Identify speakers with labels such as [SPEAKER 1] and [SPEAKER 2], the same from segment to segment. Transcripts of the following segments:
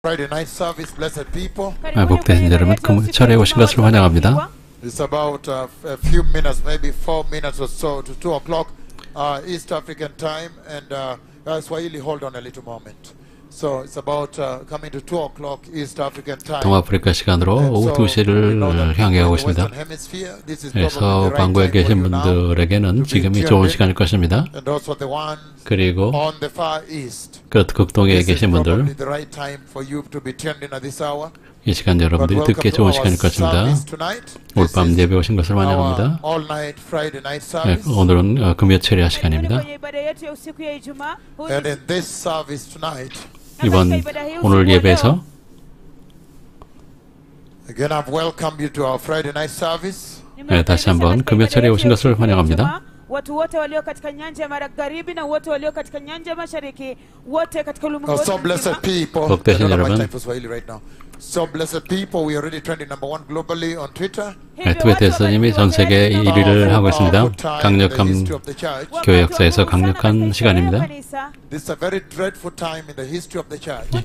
[SPEAKER 1] Friday night service, blessed people.
[SPEAKER 2] 복되신 여러분, 금요철에 오신 것을 환영합니다.
[SPEAKER 1] It's about a few minutes, maybe 4 minutes or so to 2 o'clock East African time, and Swahili, hold on a little moment. So it's about coming to 2 o'clock East African time.
[SPEAKER 2] 동아프리카 시간으로 오후 2시를 향해 가고 있습니다. 그래서 광고에 계신 분들에게는 지금이 좋은 시간일 것입니다. 그리고 극동에 계신 분들, 이 시간 여러분들이 듣기 좋은 시간일 것입니다. 오늘 밤 예배 오신 것을 환영합니다. 네, 오늘은 금요철야 시간입니다. 이번 오늘 예배에서 네, 다시 한번 금요철에 오신 것을 환영합니다.
[SPEAKER 3] watu wote walio katika nyanja ya magharibi na wote walio katika nyanja ya mashariki, wote katika ulimwengu wote.
[SPEAKER 1] So blessed people.
[SPEAKER 2] 복되신 여러분.
[SPEAKER 1] So blessed people, we are already trending number 1 globally on Twitter.
[SPEAKER 2] 트위터에서 이미 전 세계 1위를 하고 있습니다. 강력한 교회 역사에서 강력한 시간입니다.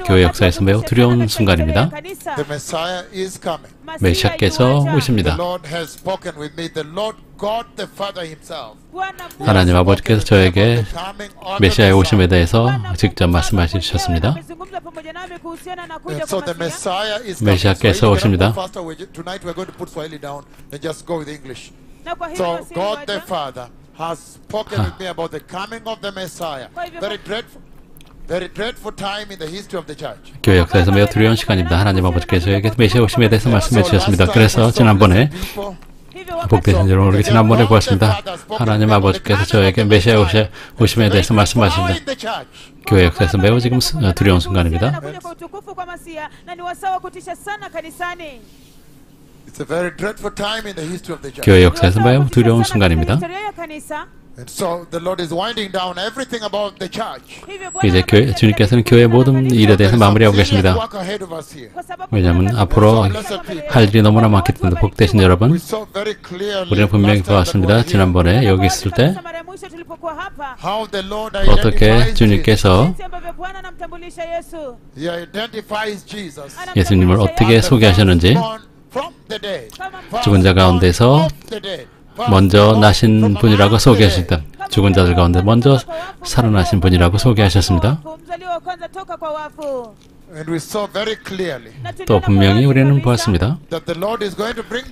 [SPEAKER 2] 교회 역사에서 매우 두려운 순간입니다. 메시아께서 오십니다. 하나님 아버지께서 저에게 메시아의 오심에 대해서 직접 말씀하셔 주셨습니다. 메시아께서 오십니다.
[SPEAKER 1] So God the Father has spoken with me about the coming of the Messiah. Very dreadful time in the history of the church.
[SPEAKER 2] 교회 역사에서 매우 두려운 시간입니다. 하나님 아버지께서 저에게 메시아 오심에 대해서 말씀해 주셨습니다. 그래서 지난번에 복되신 여러분, 우리 지난번에 보았습니다. 하나님 아버지께서 저에게 메시아 오심에 대해서 말씀하십니다. 교회 역사에서 매우 지금 두려운 순간입니다. 교회 역사에서 매우 두려운 순간입니다. 이제 주님께서는 교회의 모든 일에 대해서 마무리하고 계십니다. 왜냐하면 앞으로 할 일이 너무나 많기 때문에 복되신 여러분, 우리는 분명히 보았습니다. 지난번에 여기 있을 때 어떻게 주님께서 예수님을 어떻게 소개하셨는지, 죽은 자 가운데서 먼저 나신 분이라고 소개하셨다. 죽은 자들 가운데 먼저 살아나신 분이라고 소개하셨습니다. 또 분명히 우리는 보았습니다.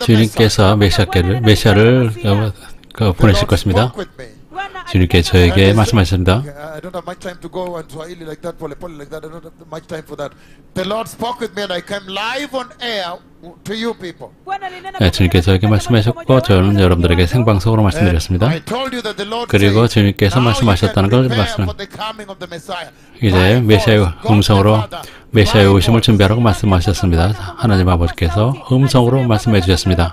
[SPEAKER 2] 주님께서 메시아를 보내실 것입니다. 주님께 저에게 말씀하셨습니다. 네, 주님께서 저에게 말씀하셨고 저는 여러분들에게 생방송으로 말씀드렸습니다. 그리고 주님께서 말씀하셨다는 걸 말씀합니다. 이제 메시아의 음성으로 메시아의 오심을 준비하라고 말씀하셨습니다. 하나님 아버지께서 음성으로 말씀해 주셨습니다.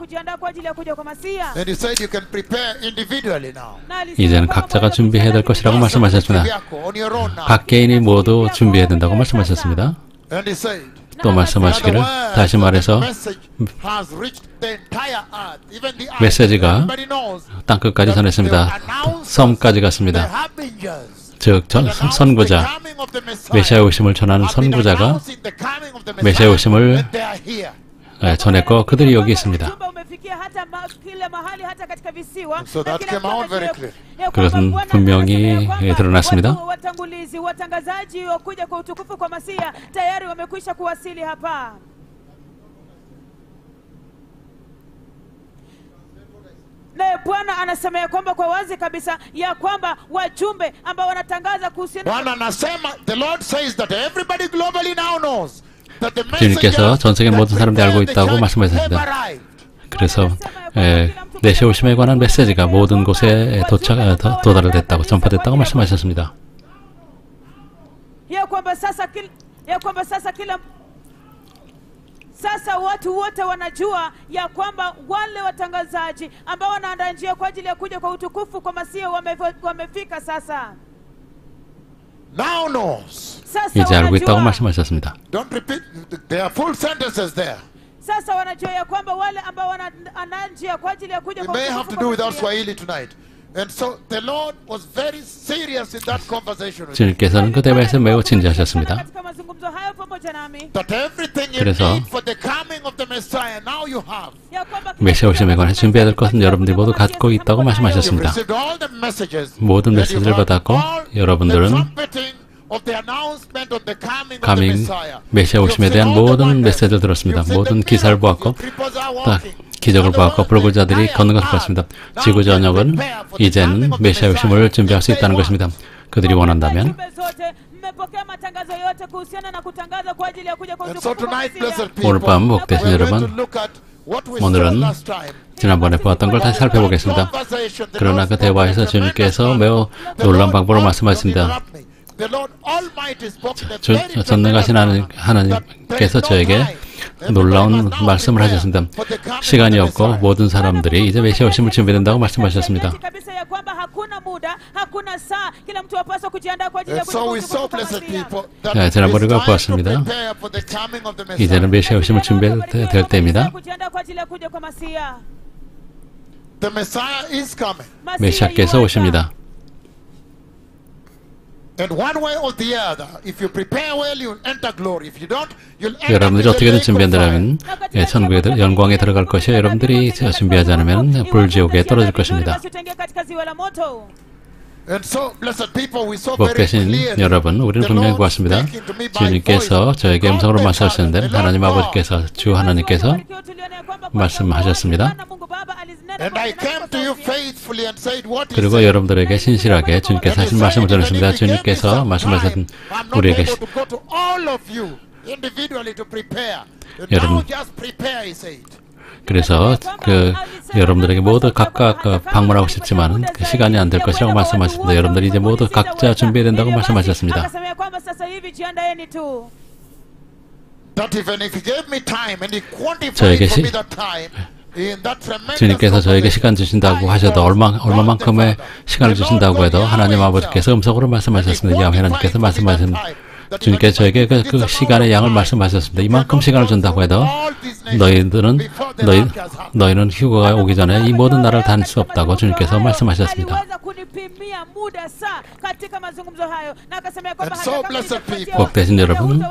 [SPEAKER 2] 이제는 각자가 준비해야 될 것이라고 말씀하셨습니다. 각 개인이 모두 준비해야 된다고 말씀하셨습니다. 또 말씀하시기를, 다시 말해서 메시지가 땅끝까지 전했습니다. 섬까지 갔습니다. 즉 선구자, 메시아 오심을 전하는 선구자가 메시아 오심을 전했고 그들이 여기 있습니다. 그것은 분명히 드러났습니다.
[SPEAKER 3] naye Bwana anasema ya kwamba kwa wazi kabisa ya kwamba wajumbe ambao wanatangaza kuhusiana,
[SPEAKER 1] Bwana anasema, the Lord says that everybody globally now knows that the
[SPEAKER 2] 주님께서 전 세계 모든 사람들이 알고 있다고 말씀하셨습니다. 그래서 메시아 오심에 관한 메시지가 모든 곳에 도달됐다고, 전파됐다고 말씀하셨습니다.
[SPEAKER 3] ya kwamba sasa watu wote wanajua ya kwamba wale watangazaji ambao wanaandaa njia kwa ajili ya kuja kwa utukufu kwa Masihi wamefika sasa.
[SPEAKER 1] Now knows.
[SPEAKER 2] 이제 알고 있다고 말씀하셨습니다.
[SPEAKER 1] Don't repeat. There are full sentences there.
[SPEAKER 3] Sasa wanajua ya kwamba wale ambao wanaandaa njia kwa ajili ya kuja kwa utukufu.
[SPEAKER 1] We may have to do without Swahili tonight.
[SPEAKER 2] 주님께서는 그 대화에서 매우 진지하셨습니다. 그래서 메시아 오심에 관해 준비해야 될 것은 여러분들이 모두 갖고 있다고 말씀하셨습니다. 모든 메시지를 받았고 여러분들은 메시아 오심에 대한 모든 메시지를 들었습니다. 모든 기사를 보았고 기적을 보았고 불구자들이 걷는 것을 봤습니다. 지구 전역은 이제는 메시아 오심을 준비할 수 있다는 것입니다. 그들이 원한다면 오늘 밤 복되신 여러분, 오늘은 지난번에 보았던 걸 다시 살펴보겠습니다. 그러나 그 대화에서 주님께서 매우 놀라운 방법으로 말씀하셨습니다. 전능하신 하나님께서 저에게 놀라운 말씀을 하셨습니다. 시간이 없고 모든 사람들이 이제 메시아 오심을 준비된다고 말씀하셨습니다. 지난번에 보았습니다. 이제는 메시아 오심을 준비될 때입니다. 메시아께서 오십니다. 여러분들이 어떻게든 준비한다면 천국의 영광에 들어갈 것이요, 여러분들이 준비하지 않으면 불지옥에 떨어질 것입니다. 복되신 여러분, 우리는 분명히 보았습니다. 주님께서 저에게 음성으로 말씀하셨는데 하나님 아버지께서, 주 하나님께서 말씀하셨습니다. 그리고 여러분들에게 신실하게 주님께서 하신 말씀을 전했습니다. 주님께서 말씀하신 우리에게 여러분, 그래서 여러분들에게 모두 각각 방문하고 싶지만 시간이 안 될 것이라고 말씀하셨습니다. 여러분들이 이제 모두 각자 준비해야 된다고 말씀하셨습니다. 주님께서 저에게 시간 주신다고 하셔도 얼마만큼의 시간을 주신다고 해도 하나님 아버지께서 음성으로 말씀하셨습니다. 야훼 하나님께서 말씀하셨습니다. 주님께서 저에게 그 시간의 양을 말씀하셨습니다. 이만큼 시간을 준다고 해도 너희는 휴거가 오기 전에 이 모든 날을 다닐 수 없다고 주님께서 말씀하셨습니다. 복되신 여러분,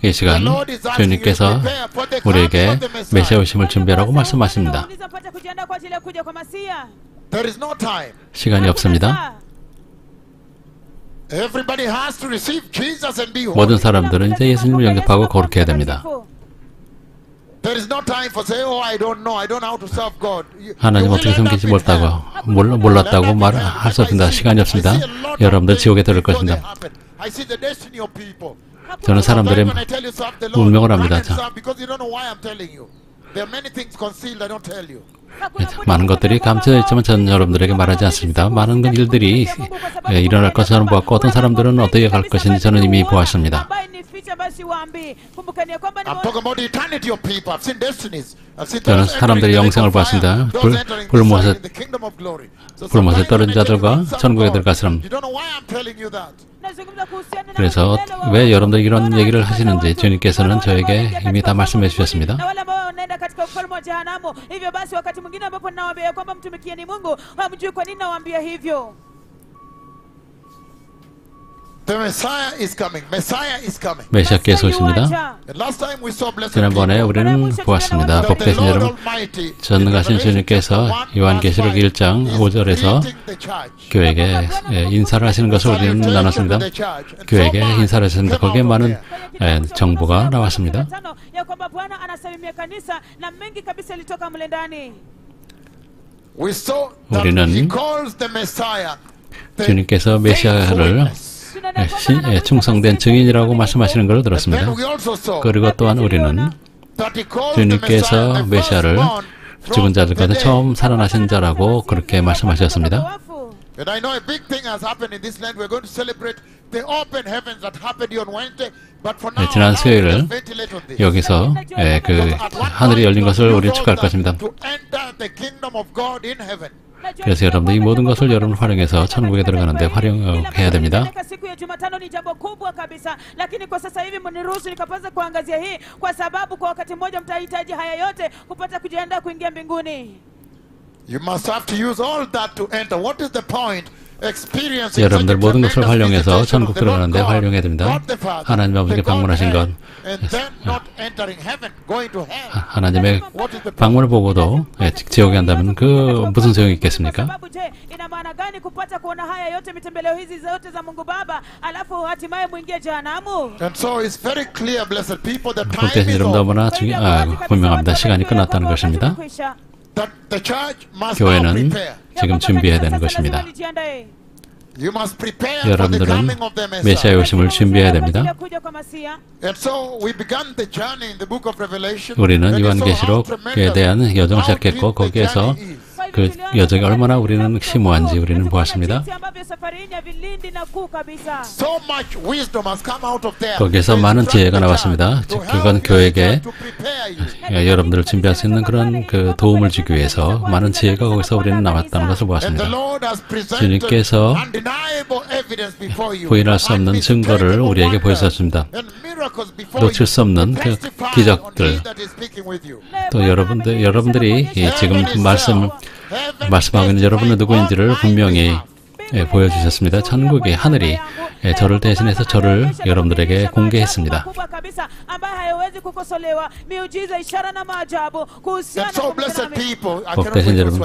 [SPEAKER 2] 이 시간 주님께서 우리에게 메시아 오심을 준비하라고 말씀하십니다. 시간이 없습니다. 모든 사람들은 이제 예수님을 영접하고 거룩해야 됩니다. 하나님 어떻게 섬기지 몰랐다고 말할 수 없습니다. 시간이 없습니다. 여러분들 지옥에 들을 것입니다. 저는 사람들의 운명을 압니다. 많은 것들이 감춰져 있지만 저는 여러분들에게 말하지 않습니다. 많은 일들이 일어날 것을 보았고 어떤 사람들은 어떻게 갈 것인지 저는 이미 보았습니다. 저는 사람들의 영생을 보았습니다. 불못에 떨어진 자들과 천국에 들어갈 사람. 그래서 왜 여러분들 이런 얘기를 하시는지 주님께서는 저에게 이미 다 말씀해 주셨습니다. 메시아께서 오십니다. 지난번에 우리는 보았습니다. 복되신 여러분, 전능하신 주님께서 요한계시록 1장 5절에서 교회에게 인사를 하시는 것을 우리는 나눴습니다. 교회에게 인사를 하셨습니다. 거기에 많은 정보가 나왔습니다. 우리는 주님께서 메시아를 충성된 증인이라고 말씀하시는 것을 들었습니다. 그리고 또한 우리는 주님께서 메시아를 죽은 자들 가운데 처음 살아나신 자라고 그렇게 말씀하셨습니다. 지난 수요일 여기서 그 하늘이 열린 것을 우리는 축하할 것입니다. 그래서 여러분들 이 모든 것을 여러분 활용해서 천국에 들어가는데 활용해야 됩니다.
[SPEAKER 1] You must have to use all that to enter. What is the point?
[SPEAKER 2] 여러분들 모든 것을 활용해서 천국 들어가는데 활용해야 됩니다. 하나님 아버지께 방문하신 것, 하나님의 방문을 보고도 지옥에 간다면 그 무슨 소용이 있겠습니까? 복되신 여러분 너무나 분명합니다. 시간이 끝났다는 것입니다. 교회는 지금 준비해야 되는 것입니다. 여러분들은 메시아의 오심을 준비해야 됩니다. 우리는 요한계시록에 대한 여정을 시작했고 거기에서 그 여정이 얼마나 우리는 심오한지 우리는 보았습니다. 거기에서 많은 지혜가 나왔습니다. 그건 교회에 여러분들을 준비할 수 있는 그런 그 도움을 주기 위해서 많은 지혜가 거기서 우리는 나왔다는 것을 보았습니다. 주님께서 부인할 수 없는 증거를 우리에게 보여주셨습니다. 놓칠 수 없는 그 기적들, 또 여러분들이 지금 말씀하고 있는 여러분은 누구인지를 분명히 보여주셨습니다. 천국의 하늘이 저를 대신해서 저를 여러분들에게 공개했습니다. 복되신 여러분,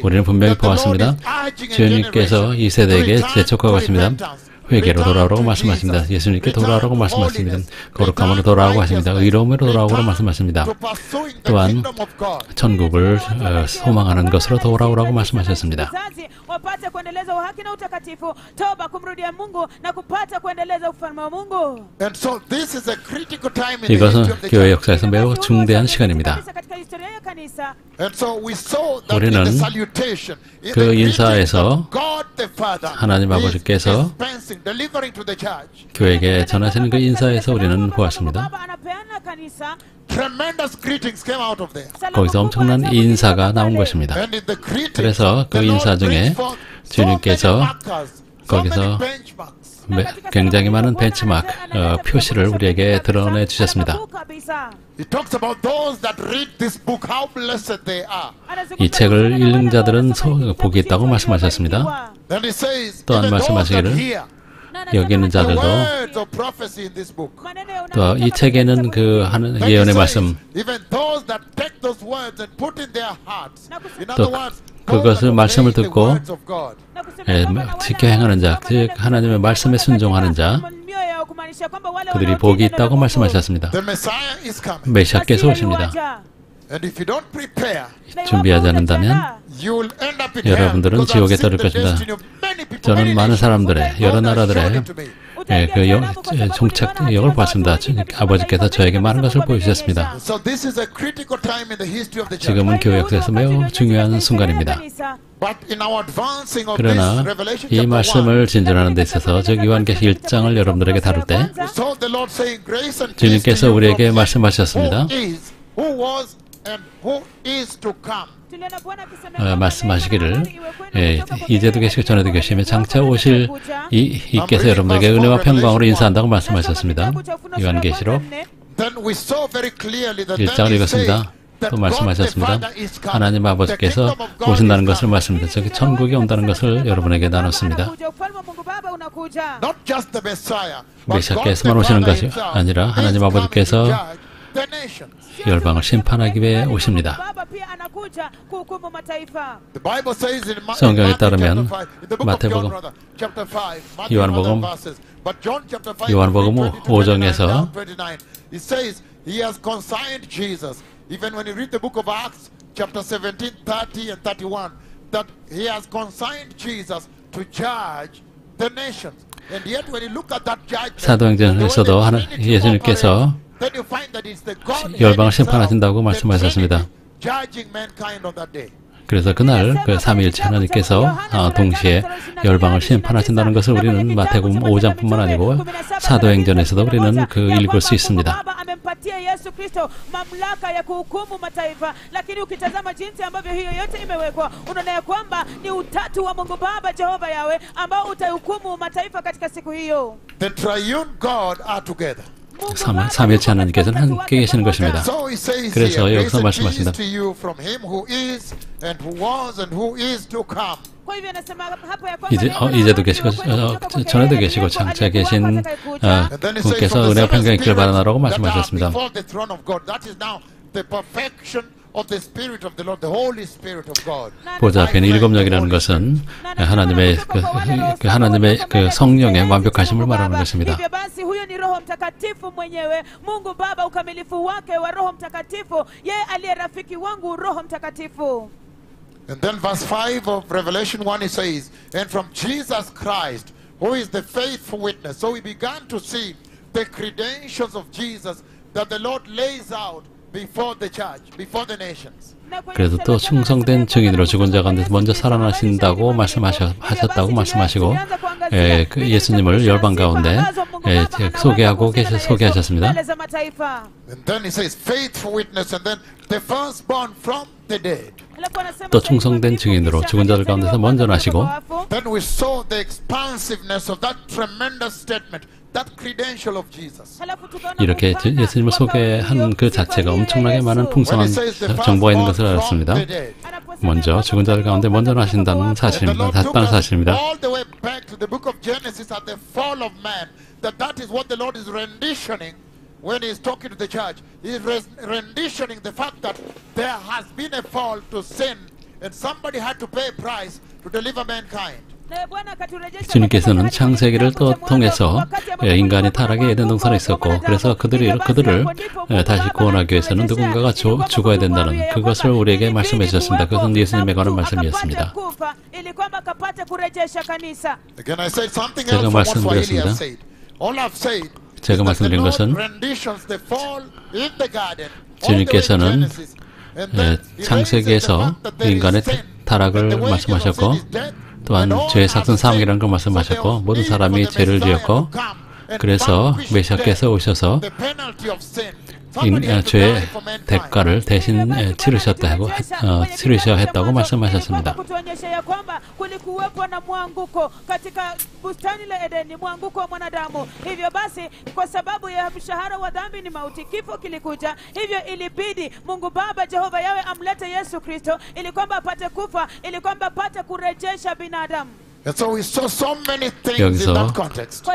[SPEAKER 2] 우리는 분명히 보았습니다. 주님께서 이 세대에게 재촉하고 있습니다. 회개로 돌아오라고 말씀하십니다. 예수님께 돌아오라고 말씀하십니다. 거룩함으로 돌아오고 하십니다. 의로움으로 돌아오라고 말씀하십니다. 또한 천국을 소망하는 것으로 돌아오라고 말씀하셨습니다. 이것은 교회 역사에서 매우 중대한 시간입니다. 우리는 그 인사에서 하나님 아버지께서 교회에게 전하시는 그 인사에서 우리는 보았습니다. 거기서 엄청난 인사가 나온 것입니다. 그래서 그 인사 중에 주님께서 거기서 굉장히 많은 벤치마크, 표시를 우리에게 드러내 주셨습니다. 이 책을 읽는 자들은 복이 있다고 말씀하셨습니다. 또한 말씀하시기를 여기 있는 자들도 또 이 책에는 그 하는 예언의 말씀 또 그것을 말씀을 듣고 지켜 행하는 자, 즉 하나님의 말씀에 순종하는 자, 그들이 복이 있다고 말씀하셨습니다. 메시아께서 오십니다. 준비하지 않는다면 여러분들은 지옥에 떨어질 것입니다. 저는 많은 사람들의 여러 나라들의 그 종착역을 봤습니다. 아버지께서 저에게 많은 것을 보여주셨습니다. 지금은 교회 역사에서 매우 중요한 순간입니다. 그러나 이 말씀을 진전하는 데 있어서 즉 요한계시 1장을 여러분들에게 다룰 때 주님께서 우리에게 말씀하셨습니다. 말씀하시기를 이제도 계시고 전에도 계시며 장차 오실 이께서 여러분들에게 은혜와 평강으로 인사한다고 말씀하셨습니다. 요한계시록 1장을 읽었습니다. 또 말씀하셨습니다. 하나님 아버지께서 오신다는 것을 말씀합니다. 저기 천국이 온다는 것을 여러분에게 나눴습니다. 메시아께서만 오시는 것이 아니라 하나님 아버지께서 열방을 심판하기 위해 오십니다. 성경에 따르면 마태복음, 요한복음 5장에서
[SPEAKER 1] even when you read the book of Acts, chapter 17, 30 and 31, that he has consigned Jesus to judge the nations. And yet when you look at that judgment,
[SPEAKER 2] 사도행전에서도 예수님께서 열방을 심판하신다고 말씀하셨습니다. 그래서 그날 그 삼위일체 하나님께서 동시에 열방을 심판하신다는 것을 우리는 마태복음 5장뿐만 아니고 사도행전에서도 우리는 그 읽을 수 있습니다.
[SPEAKER 1] The triune God are together.
[SPEAKER 2] 삼위일체 하나님께서는 함께 계시는 것입니다. 그래서 여기서 말씀하신다. 이제도 계시고 전에도 계시고 장차 계신 분께서 은혜와 평강이 있기를 바라나라고 말씀하셨습니다. 보좌 앞에는 일곱 영이라는 것은 하나님의 그 성령의 완벽하심을 말하는 것입니다.
[SPEAKER 1] And then verse 5 of Revelation 1 it says, and from Jesus Christ, who is the faithful witness. So we began to see the credentials of Jesus that the Lord lays out before the church, before the nations.
[SPEAKER 2] 그래서 또 충성된 증인으로 죽은 자 가운데서 먼저 살아나신다고 말씀하셨다고 말씀하시고 그 예수님을 열방 가운데 소개하셨습니다.
[SPEAKER 1] And then he says faithful witness and then the firstborn from the dead.
[SPEAKER 2] 또 충성된 증인으로 죽은 자들 가운데서 먼저 나시고
[SPEAKER 1] Then we saw the expansiveness of that tremendous statement. That credential of Jesus.
[SPEAKER 2] 이렇게 예수님을 소개한 그 자체가 엄청나게 많은 풍성한 정보가 있는 것을 알았습니다. 먼저 죽은 자들 가운데 먼저 나신다는 사실입니다. 다른 사실입니다.
[SPEAKER 1] All the way back to the book of Genesis at the fall of man, that is what the Lord is renditioning when He is talking to the church. He is renditioning the fact that there has been a fall to sin, and somebody had to pay a price to deliver mankind.
[SPEAKER 2] 주님께서는 창세기를 또 통해서 인간이 타락의 에덴 동산에 있었고 그래서 그들을 다시 구원하기 위해서는 누군가가 죽어야 된다는 그것을 우리에게 말씀해 주셨습니다. 그것은 예수님에 관한 말씀이었습니다. 제가 말씀드렸습니다. 제가 말씀드린 것은 주님께서는 창세기에서 인간의 타락을 말씀하셨고 또한 죄의 삭슨 사망이라는 걸 말씀하셨고 모든 사람이 죄를 지었고 그래서 메시아께서 오셔서 죄의 대가를 대신 치르셔야 했다고 말씀하셨습니다.
[SPEAKER 3] kulikuwepo na mwanguko katika bustani la Edeni, mwanguko wa mwanadamu. Hivyo basi kwa sababu ya mshahara wa dhambi ni mauti, kifo kilikuja. Hivyo ilibidi Mungu Baba Jehova Yawe amlete Yesu Kristo ili kwamba apate kufa, ili kwamba apate kurejesha binadamu.
[SPEAKER 1] And so we saw so many things in that context.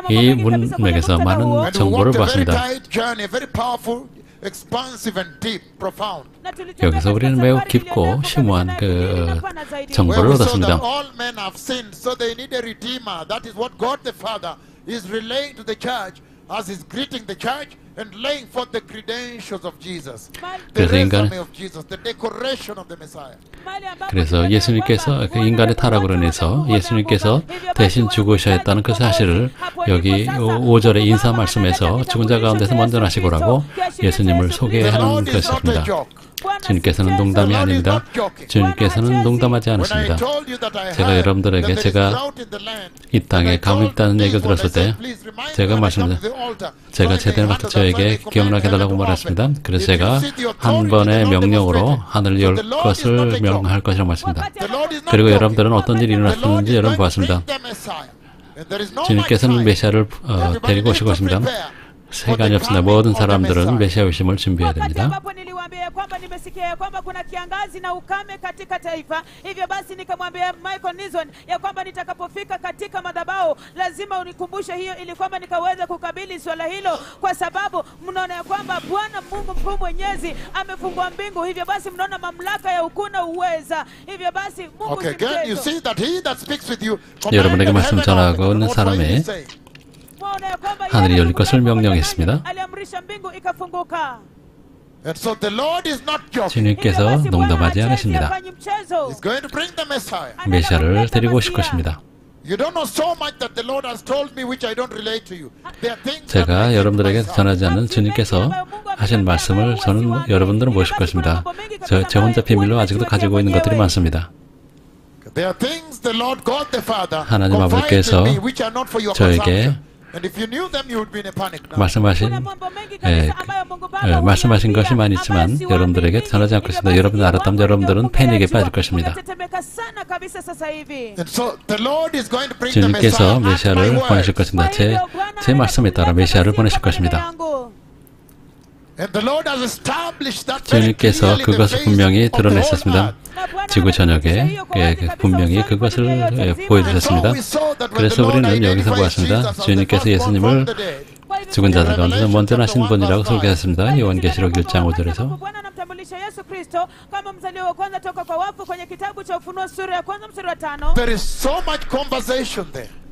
[SPEAKER 2] 이 문맥에서 많은 정보를 봤습니다. 여기서 우리는 매우 깊고 심오한 그 정보를 얻었습니다.
[SPEAKER 1] As he's greeting the church and laying forth the credentials of Jesus,
[SPEAKER 2] the
[SPEAKER 1] resume of Jesus, the decoration of the Messiah.
[SPEAKER 2] 그래서 예수님께서 그 인간의 타락으로 인해서 예수님께서 대신 죽으셔야 했다는 그 사실을 여기 5절의 인사 말씀에서 죽은 자 가운데서 먼저 나시고라고 예수님을 소개하는 것입니다. 주님께서는 농담이 아닙니다. 주님께서는 농담하지 않으십니다. 제가 여러분들에게 제가 이 땅에 감이 있다는 얘기를 들었을 때 제가 제가 제대로 맞춰 저에게 기억나게 해달라고 말했습니다. 그래서 제가 한 번의 명령으로 하늘을 열 것을 명할 것이라고 말했습니다. 그리고 여러분들은 어떤 일이 일어났는지 여러분 보았습니다. 주님께서는 메시아를 데리고 오실 것입니다. 시간이 없습니다. 모든 사람들은 메시아 오심을 준비해야 됩니다.
[SPEAKER 3] kwamba nimesikia ya kwamba kuna kiangazi na ukame katika taifa. Hivyo basi nikamwambia Michael Nison ya kwamba nitakapofika katika madhabahu lazima unikumbushe hiyo ili kwamba nikaweze kukabili swala hilo, kwa sababu mnaona ya kwamba Bwana Mungu mkuu mwenyezi amefungua mbingu. Hivyo basi mnaona mamlaka ya ukuu na uweza. Hivyo basi Mungu
[SPEAKER 1] okay, again you see that he that speaks with you
[SPEAKER 2] 여러분에게 말씀 전하고 있는 사람이 하늘이 열릴 것을 명령했습니다.
[SPEAKER 3] aliamrisha mbingu ikafunguka.
[SPEAKER 1] And so the Lord is not joking.
[SPEAKER 2] 주님께서 농담하지 않으십니다.
[SPEAKER 1] He's going to bring the Messiah.
[SPEAKER 2] 메시아를 데리고 오실 것입니다.
[SPEAKER 1] You don't know so much that the Lord has told me which I don't relate to you. There are things
[SPEAKER 2] 제가 여러분들에게 전하지 않는 주님께서 하신 말씀을 저는 여러분들은 모실 것입니다. 제 혼자 비밀로 아직도 가지고 있는 것들이 많습니다.
[SPEAKER 1] There are things the Lord God the Father
[SPEAKER 2] 하나님 아버지께서 저에게 말씀하신 것이 많이 있지만 여러분들에게 전하지 않고 있습니다. 여러분들 알았다면 여러분들은 패닉에 빠질 것입니다. 주님께서 메시아를 보내실 것입니다. 제 말씀에 따라 메시아를 보내실 것입니다. 주님께서 그것을 분명히 드러내셨습니다. 지구 전역에 분명히 그것을 보여주셨습니다. 그래서 우리는 여기서 보았습니다. 주님께서 예수님을 죽은 자들 가운데서 먼저 나신 분이라고 소개했습니다. 요한계시록 1장 5절에서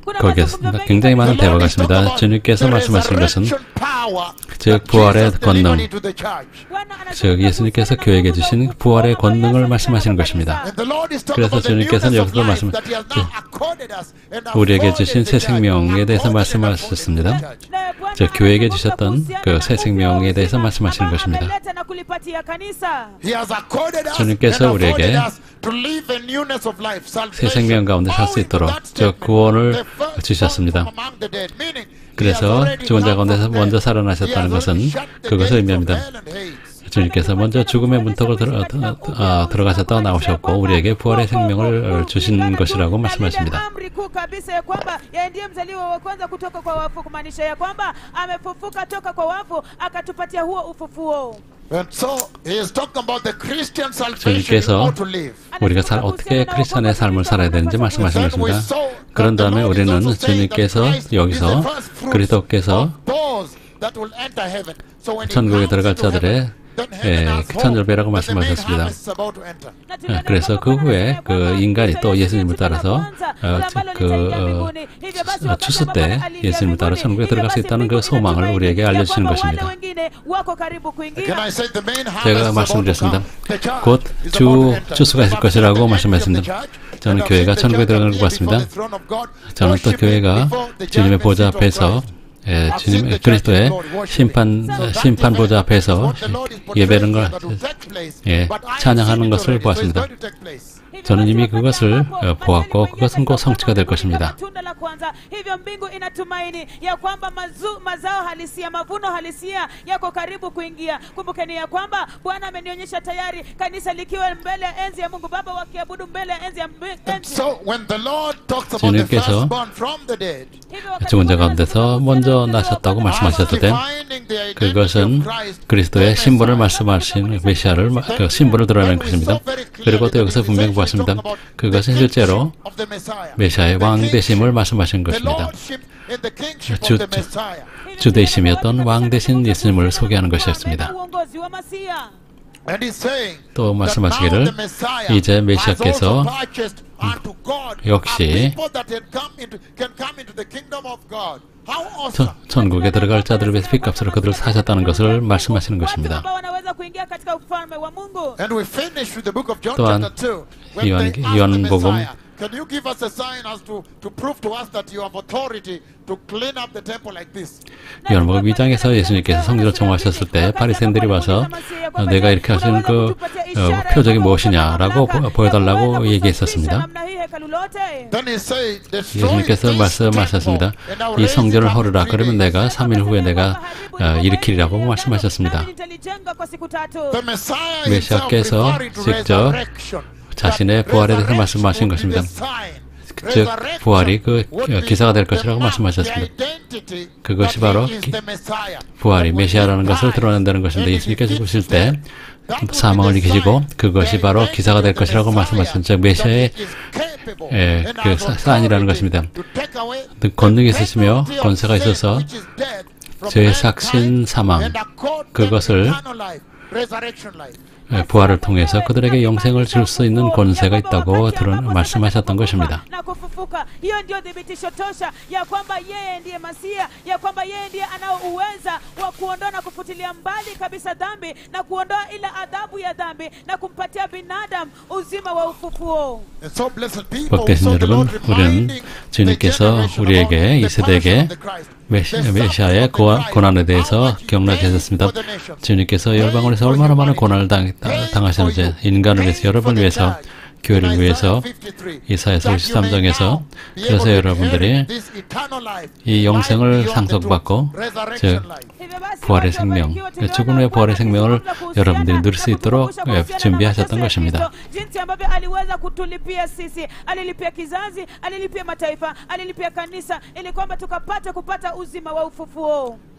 [SPEAKER 2] 거기에서 굉장히 많은 대화가 있습니다. 주님께서 말씀하신 것은 즉 부활의 권능, 즉 예수님께서 교회에게 주신 부활의 권능을 말씀하시는 것입니다. 그래서 주님께서는 여기서 우리에게 주신 새 생명에 대해서 말씀하셨습니다. 즉 교회에게 주셨던 그 새 생명에 대해서 말씀하시는 것입니다. 주님께서 우리에게 새 생명 가운데 살 수 있도록 즉 구원을 주셨습니다. 그래서 죽은 자 가운데서 먼저 살아나셨다는 것은 그것을 의미합니다. 주님께서 먼저 죽음의 문턱을 들어가셨다가 나오셨고 우리에게 부활의 생명을 주신 것이라고 말씀하십니다. 주님께서 우리가 어떻게 크리스천의 삶을 살아야 되는지 말씀하신 것입니다. 그런 다음에 우리는 주님께서 여기서 그리스도께서 천국에 들어갈 자들의 천절배라고 말씀하셨습니다. 그래서 그 후에 그 인간이 또 예수님을 따라서 추수 때 예수님을 따라 천국에 들어갈 수 있다는 그 소망을 우리에게 알려주시는 것입니다. 제가 말씀드렸습니다. 곧 추수가 있을 것이라고 말씀하셨습니다. 저는 교회가 천국에 들어가는 것 같습니다. 저는 또 교회가 주님의 보좌 앞에서 주님 그리스도의 심판 보좌 앞에서 예배하는 걸 찬양하는 것을 보았습니다. 저는 이미 그것을 보았고 그것은 곧 성취가 될 것입니다. 주님께서 죽은 자 가운데서 먼저 나셨다고 말씀하셨을 때 그것은 그리스도의 신분을 말씀하신 메시아를 그 신분을 드러내는 것입니다. 그리고 또 여기서 분명히 보았습니다. 그것은 실제로 메시아의 왕되심을 말씀하신 것입니다. 주되심이었던 왕되신 예수님을 소개하는 것이었습니다. 또 말씀하시기를 이제 메시아께서 역시 천국에 들어갈 자들을 위해서 핏값으로 그들을 사셨다는 것을 말씀하시는 것입니다. 또한 요한복음 요한복음 2장에서 예수님께서 성전을 청소하셨을 때 바리새인들이 와서 내가 이렇게 하시는 그 표적이 무엇이냐라고 보여달라고 얘기했었습니다. 예수님께서 말씀하셨습니다. 이 성전을 헐으라. 그러면 내가 3일 후에 내가 일으키리라고 말씀하셨습니다. 메시아께서 직접 자신의 부활에 대해서 말씀하신 것입니다. 즉 부활이 그 기사가 될 것이라고 말씀하셨습니다. 그것이 바로 부활이 메시아라는 것을 드러낸다는 것입니다. 예수님께서 죽으실 때 사망을 이기시고 그것이 바로 기사가 될 것이라고 말씀하셨습니다. 즉 메시아의 그 사인이라는 것입니다. 권능이 있으시며 권세가 있어서 죄의 삭신 사망 그것을 부활을 통해서 그들에게 영생을 줄 수 있는 권세가 있다고 말씀하셨던 것입니다. 복되신 여러분, 우리는 주님께서 우리에게 이 세대에게 메시아의 고난에 대해서 경락해 하셨습니다. 주님께서 열방을 위해서 얼마나 많은 고난을 당하셨는지 인간을 위해서 여러분을 위해서 교회를 위해서 이사야서 53장에서 그래서 여러분들이 이 영생을 상속받고 즉 부활의 생명, 죽은 후의 부활의 생명을 여러분들이 누릴 수 있도록 준비하셨던 것입니다.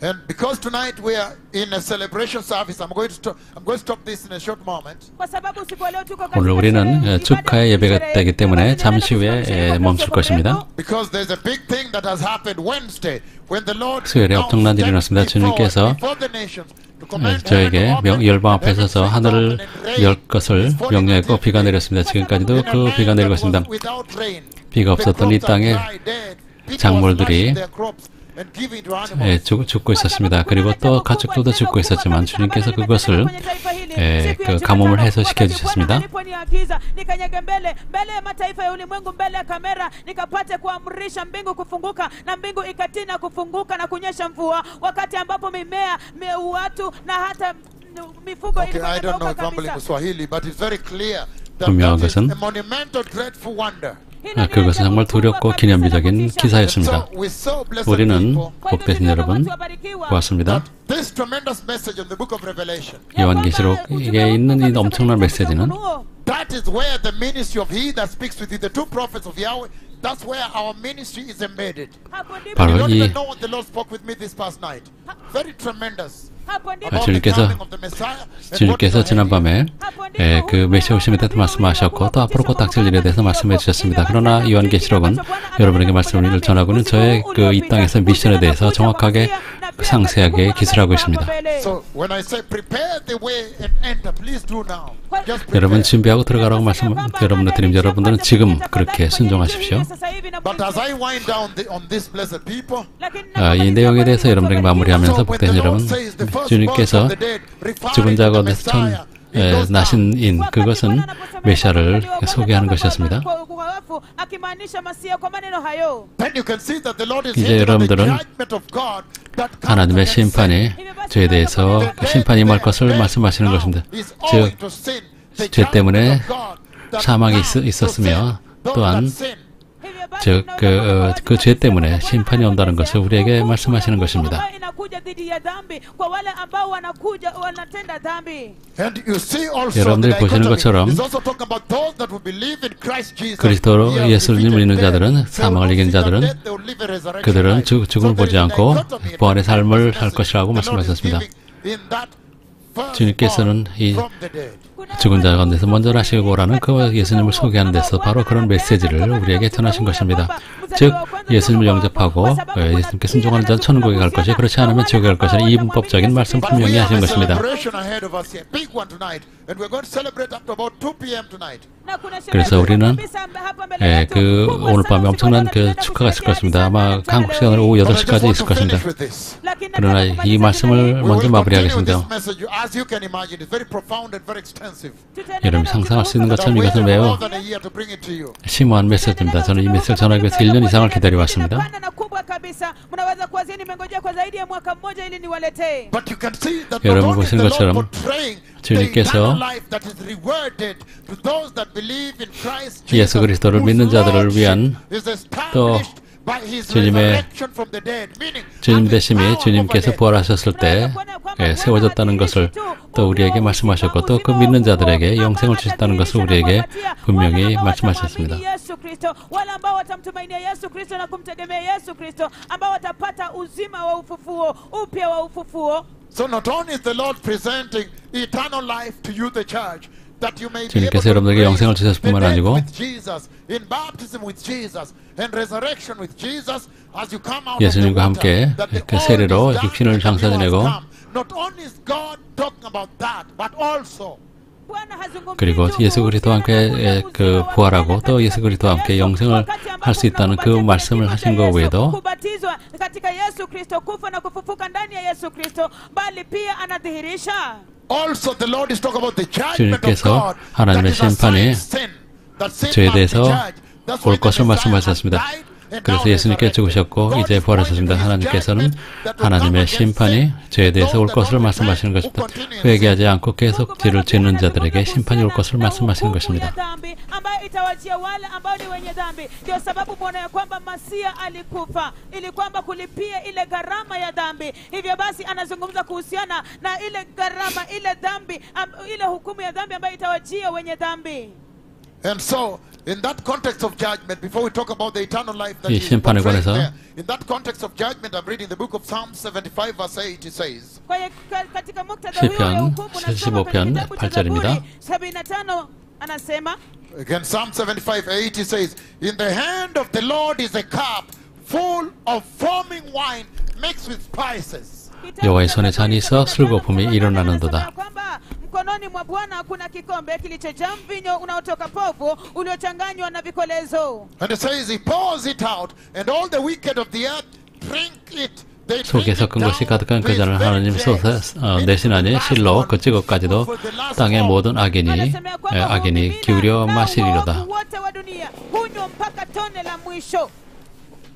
[SPEAKER 1] And because tonight we are in a celebration service, I'm going to stop this in a short moment.
[SPEAKER 2] 오늘 우리는 축하의 예배가 되기 때문에 잠시 후에 멈출 것입니다.
[SPEAKER 1] Because there's a big thing that has happened Wednesday when the Lord
[SPEAKER 2] 수요일에 엄청난 일이 일어났습니다. 주님께서 저에게 열방 앞에 서서 하늘을 열 것을 명령했고 비가 내렸습니다. 지금까지도 그 비가 내리고 있습니다. 비가 없었던 이 땅에 작물들이 죽고 있었습니다. 그리고 또 가축들도 죽고 있었지만 주님께서 그것을 그 가뭄을 해소시켜 주셨습니다.
[SPEAKER 1] Okay, I don't know if I'm in Swahili, but it's very clear that
[SPEAKER 2] 분명한
[SPEAKER 1] that is
[SPEAKER 2] 것은
[SPEAKER 1] a monumental, dreadful wonder.
[SPEAKER 2] 그것은 정말 두렵고 기념비적인 기사였습니다. 우리는 복되신 여러분 고맙습니다. 요한계시록에 있는 이 엄청난 메시지는 바로 이 주님께서 지난밤에 그 메시아 오심에 대해서 말씀하셨고 또 앞으로 곧 닥칠 일에 대해서 말씀해 주셨습니다. 그러나 요한계시록은 여러분에게 말씀을 전하고는 저의 그 이 땅에서 미션에 대해서 정확하게 상세하게 기술하고 있습니다. 여러분 준비하고 들어가라고 말씀 여러분을 드립니다. 여러분들은 지금 그렇게 순종하십시오. 이 내용에 대해서 여러분에게 마무리하면서 복되신 여러분, 주님께서 죽은 자 가운데서 나신인 그것은 메시아를 소개하는 것이었습니다. 이제 여러분들은 하나님의 심판이 죄에 대해서 심판이 임할 것을 말씀하시는 것입니다. 즉, 죄 때문에 사망이 있었으며 또한 즉 그 죄 때문에 심판이 온다는 것을 우리에게 말씀하시는 것입니다. 여러분들이 보시는 것처럼 그리스도로 예수를 믿는 자들은 사망을 이긴 자들은 그들은 죽음을 보지 않고 부활의 삶을 살 것이라고 말씀하셨습니다. 주님께서는 이 죽은 자 가운데서 먼저 나시고 오라는 그 예수님을 소개하는 데서 바로 그런 메시지를 우리에게 전하신 것입니다. 즉 예수님을 영접하고 예수님께 순종하는 자는 천국에 갈 것이 그렇지 않으면 지옥에 갈 것이라 이분법적인 말씀 분명히 하신 것입니다. 그래서 우리는 오늘 밤에 엄청난 축하가 있을 것입니다. 아마 한국 시간으로 오후 8시까지 있을 것입니다. 그러나 이 말씀을 먼저 마무리하겠습니다. 여러분이 상상할 수 있는 것처럼 이것은 매우 심오한 메시지입니다. 저는 이 메시지를 전하기 위해서 1년 이상을 기다려왔습니다. 여러분 보시는 것처럼 주님께서 예수 그리스도를 믿는 자들을 위한 또 주님 대심이 주님께서 부활하셨을 때 세워졌다는 것을 또 우리에게 말씀하셨고 또 그 믿는 자들에게 영생을 주셨다는 것을 우리에게 분명히 말씀하셨습니다.
[SPEAKER 1] So not only is the Lord presenting eternal life to you, the church,
[SPEAKER 2] 주님께서 여러분에게 영생을 주셨을 뿐만 아니고 예수님과 함께 그 세례로 육신을 장사 지내고 그리고 예수 그리스도와 함께 그 부활하고 또 예수 그리스도와 함께 영생을 할 수 있다는 그 말씀을 하신 것 외에도 주님께서 하나님의 심판이 죄에 대해서 올 것을 말씀하셨습니다. 그래서 예수님께 죽으셨고 이제 부활하셨습니다. 하나님께서는 하나님의 심판이 죄에 대해서 올 것을 말씀하시는 것입니다. 회개하지 않고 계속 죄를 짓는 자들에게 심판이 올 것을 말씀하시는 것입니다.
[SPEAKER 3] ambayo itawajia wale ambao ni wenye dhambi. Ndio sababu muona ya kwamba Masia alikufa ili kwamba kulipia ile gharama ya dhambi. Hivyo basi anazungumza kuhusiana na ile gharama, ile dhambi, ile hukumu ya dhambi ambayo itawajia wenye dhambi.
[SPEAKER 1] And so in that context of judgment, before we talk about the eternal life that
[SPEAKER 2] 이
[SPEAKER 1] is
[SPEAKER 2] 심판에
[SPEAKER 1] portrayed
[SPEAKER 2] 관해서
[SPEAKER 1] there, in that context of judgment, I'm reading the book of Psalm 75 verse 8, it says,
[SPEAKER 3] katika muktadha huo wa hukumu nasoma kwenye kitabu cha Zaburi 75 anasema,
[SPEAKER 1] again Psalm 75:8, it says, in the hand of the Lord is a cup full of foaming wine mixed with spices.
[SPEAKER 2] 여호와의 손에 잔이 있어 술거품이 일어나는도다.
[SPEAKER 3] mkononi mwa Bwana kuna kikombe kilichojaa mvinyo unaotoka povu uliochanganywa na vikolezo.
[SPEAKER 1] And it says he pours it out and all the wicked of the earth drink it.
[SPEAKER 2] 속에 섞은 것이 가득한 그 잔을 하나님 내신하니 실로 그 찌꺼까지도 땅의 모든 악인이 기울여 마시리로다.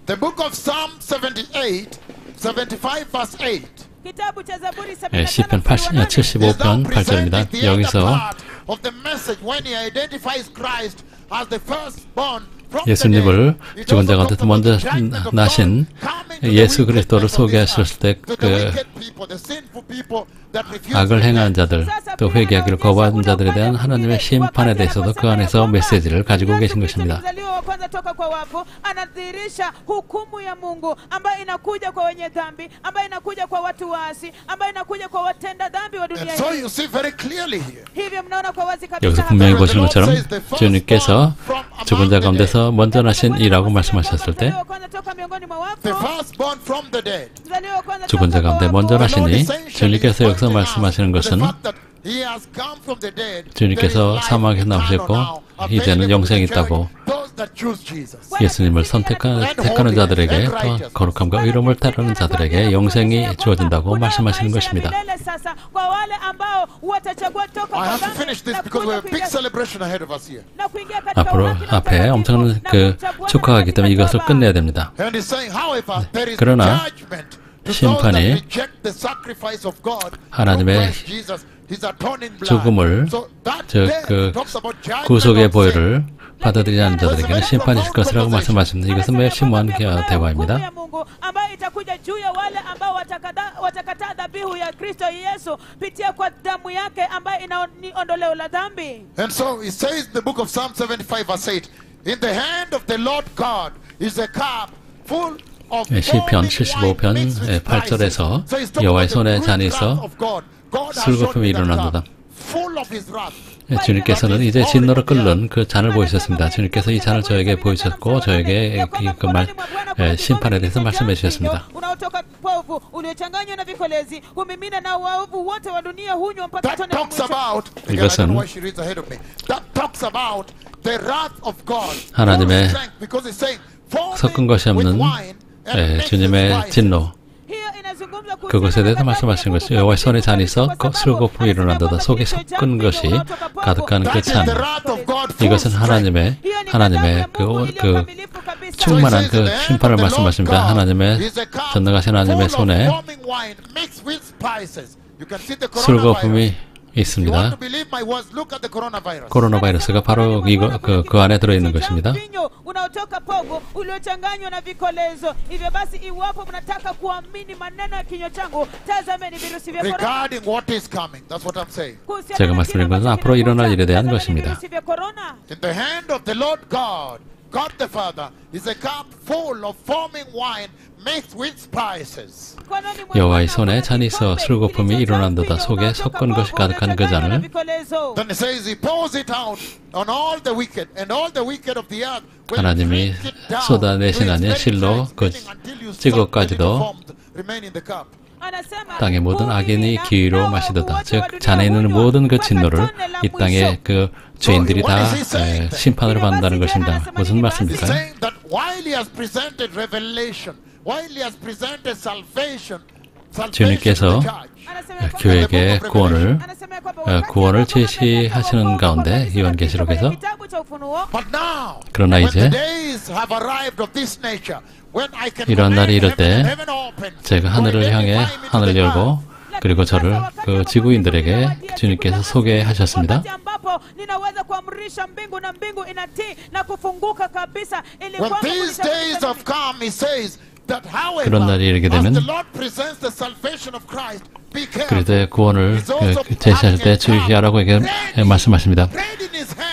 [SPEAKER 1] The book of Psalm 75 verse 8.
[SPEAKER 2] 시편 75편 8절입니다. 여기서 예수님을 죽은 자 가운데서 먼저 나신 예수 그리스도를 소개하셨을 때 그 악을 행한 자들, 또 회개하기를 거부한 자들에 대한 하나님의 심판에 대해서도 그 안에서 메시지를 가지고 계신 것입니다.
[SPEAKER 3] anadhihirisha hukumu ya Mungu ambayo inakuja kwa wenye dhambi, ambayo inakuja kwa watu waasi, ambayo inakuja kwa watenda dhambi wa dunia hii. Hivyo mnaona kwa wazi kabisa
[SPEAKER 2] 여기서 분명히 보시는 것처럼 주님께서 죽은 자 가운데서 먼저 나신 이라고 말씀하셨을 때 죽은 자 가운데 먼저 나시니 주님께서 여기서 말씀하시는 것은 주님께서 사망에서 나오셨고 이제는 영생이 있다고 예수님을 택하는 자들에게 또 거룩함과 의로움을 따르는 자들에게 영생이 주어진다고 말씀하시는 것입니다. 앞에 엄청난 축하하기 때문에 이것을 끝내야 됩니다. 그러나 심판이 하나님의 죽음을 그 구속의 보혈을 받아들이지 않는 자들에게는 심판이 있을 것이라고 말씀하십니다. 이것은 매우 심오한 대화입니다.
[SPEAKER 1] And so it says in the book of Psalm 75 verse 8, in the hand of the Lord God is a cup full
[SPEAKER 2] 시편 75편 8절에서 여호와의 손에 잔이 있어 술거품이 일어난도다. 주님께서는 이제 진노를 끓는 그 잔을 보이셨습니다. 주님께서 이 잔을 저에게 보이셨고 저에게 심판에 대해서 말씀해 주셨습니다. 이것은 하나님의 섞은 것이 없는 주님의 진노, 그것에 대해서 말씀하시는 것이 여호와의 손에 잔이 있어 술거품이 일어난도다. 속에 섞은 것이 가득한 그 잔, 이것은 하나님의 그 충만한 그 심판을 말씀하십니다. 하나님의 전능하신 하나님의 손에 술거품이 있습니다. 코로나 바이러스가 바로 그 안에 들어있는 것입니다. 제가 말씀드린 것은 앞으로 일어날 일에 대한 것입니다.
[SPEAKER 1] God the Father is a cup full of foaming wine mixed with spices.
[SPEAKER 2] 여호와의 손에 잔이 있어 술거품이 일어난도다. 속에 섞은 것이 가득한 그 잔을
[SPEAKER 1] Then it says he pours it out on all the wicked and all the wicked of the earth.
[SPEAKER 2] 하나님이 쏟아내시나니 실로 그 찌꺼까지도 땅의 모든 악인이 기울여 마시도다. 즉 잔에 있는 모든 그 진노를 이 땅의 그 죄인들이 다 심판을 받는다는 것입니다. 무슨 말씀입니까? 주님께서 교회에게 구원을 구원을 제시하시는 가운데 요한계시록에서 그러나 이제 이러한 날이 이럴 때 제가 하늘을 향해 하늘을 열고 그리고 저를 그 지구인들에게 주님께서 소개하셨습니다. 그런 날이 이르게 되면 그때 구원을 제시할 때 주의하라고 말씀하십니다.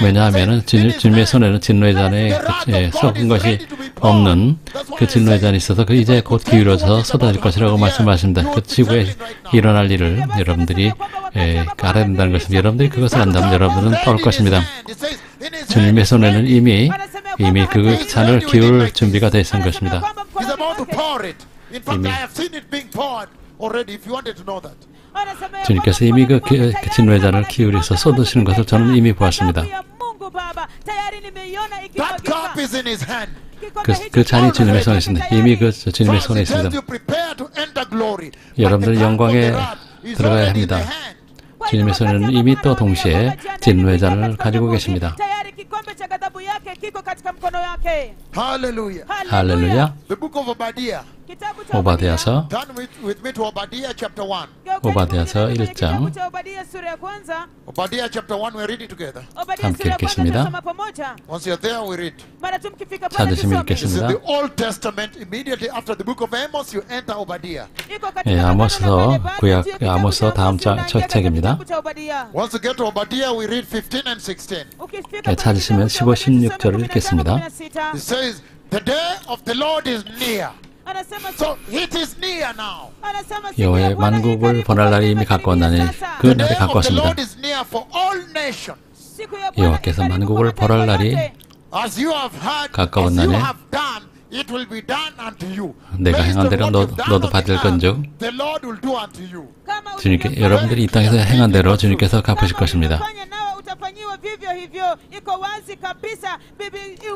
[SPEAKER 2] 왜냐하면 주님의 손에는 진노의 잔에 썩은 것이 없는 그 진노의 잔이 있어서 그 이제 곧 기울어서 쏟아질 것이라고 말씀하십니다. 그 지구에 일어날 일을 여러분들이 알아야 된다는 것입니다. 여러분들이 그것을 안다면 여러분들은 떠올 것입니다. 주님의 손에는 이미 그 잔을 기울 준비가 되어 있는 것입니다. 이미 주님께서 이미 그 진노의 잔을 기울여서 쏟으시는 것을 저는 이미 보았습니다. 그 잔이 주님의 손에 있습니다. 이미 그 주님의 손에 있습니다. 여러분들 영광에 들어가야 합니다. 주님의 손에는 이미 또 동시에 진노의 잔을 가지고 계십니다. 할렐루야. 오바댜서 1장 함께 읽겠습니다. 찾으시면 읽겠습니다. 아모스서 구약 아모스서 다음 책입니다. 찾으시면 15, 16절을 읽겠습니다. 여호와의 만국을 벌할 날이 이미 가까웠나니 그 날이 가까웠습니다. 여호와께서 만국을 벌할 날이 가까웠나니 내가 행한 대로 너도 받을 건즉 주님께 여러분들이 이 땅에서 행한 대로 주님께서 갚으실 것입니다.
[SPEAKER 3] utafanyiwa vivyo hivyo. Iko wazi kabisa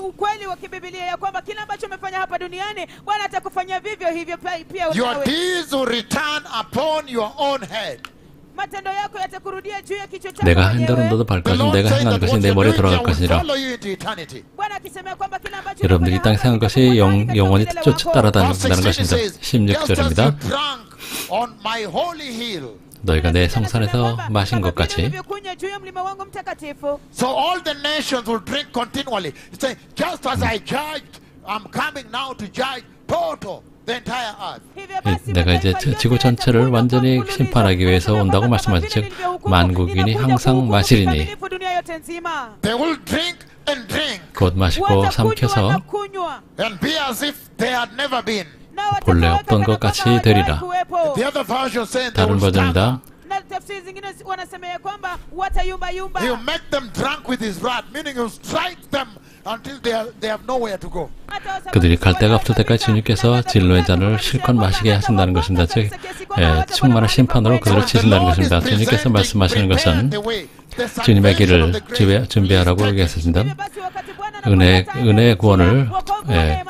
[SPEAKER 3] ukweli wa kibibilia ya kwamba kila ambacho umefanya hapa duniani Bwana atakufanyia vivyo hivyo pia.
[SPEAKER 1] Your deeds will return upon your own head.
[SPEAKER 3] matendo yako yatakurudia juu ya kichwa chako.
[SPEAKER 2] 내가 한 대로 너도 밟을 것이고 내가 행한 것이 내 머리에 돌아갈 것이라.
[SPEAKER 3] Bwana akisema kwamba kila ambacho
[SPEAKER 2] 여러분들이 이 땅에 행한 것이 영원히 따라다닌다는 것입니다. 16절입니다. 너희가 내 성산에서 마신 것 같이
[SPEAKER 1] So all the nations will drink continually. It's saying, just as I judged, I'm coming now to judge total the entire earth.
[SPEAKER 2] 내가 이제 지구 전체를 완전히 심판하기 위해서 온다고 말씀하신 즉 만국인이 항상 마시리니
[SPEAKER 1] They will drink and drink
[SPEAKER 2] 곧 마시고 삼켜서
[SPEAKER 1] and be as if they had never been.
[SPEAKER 2] 본래 없던 것 같이 되리라. 다른 버전이다.
[SPEAKER 1] He'll make them drunk with his wrath, meaning he'll strike them until they have nowhere to go.
[SPEAKER 2] 그들이 갈 데가 없을 때까지 주님께서 진노의 잔을 실컷 마시게 하신다는 것입니다. 즉, 충만한 심판으로 그들을 치신다는 것입니다. 주님께서 말씀하시는 것은 주님의 길을 준비하라고 얘기했습니다. 은혜의 구원을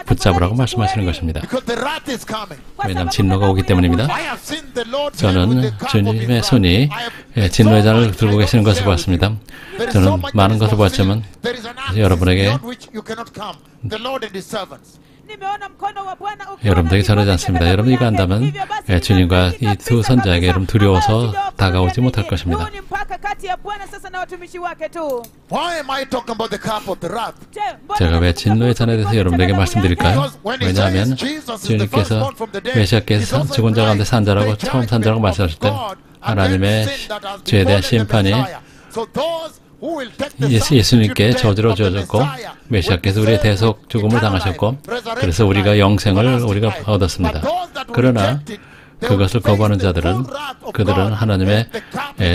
[SPEAKER 2] 붙잡으라고 말씀하시는 것입니다. 왜냐하면 진노가 오기 때문입니다. 저는 주님의 손이 진노의 잔을 들고 계시는 것을 보았습니다. 저는 많은 것을 보았지만 여러분에게 여러분들에게 전하지 않습니다. 여러분이 이거 한다면 주님과 이 두 선자에게 여러분 두려워서 다가오지 못할 것입니다. 제가 왜 진노의 잔에 대해서 여러분에게 말씀드릴까요? 왜냐하면 주님께서 메시아께서 죽은 자 가운데 산 자라고 처음 산 자라고 말씀하실 때 하나님의 죄에 대한 심판이 예수님께 저주로 주어졌고 메시아께서 우리의 대속 죽음을 당하셨고 그래서 우리가 영생을 우리가 얻었습니다. 그러나 그것을 거부하는 자들은 그들은 하나님의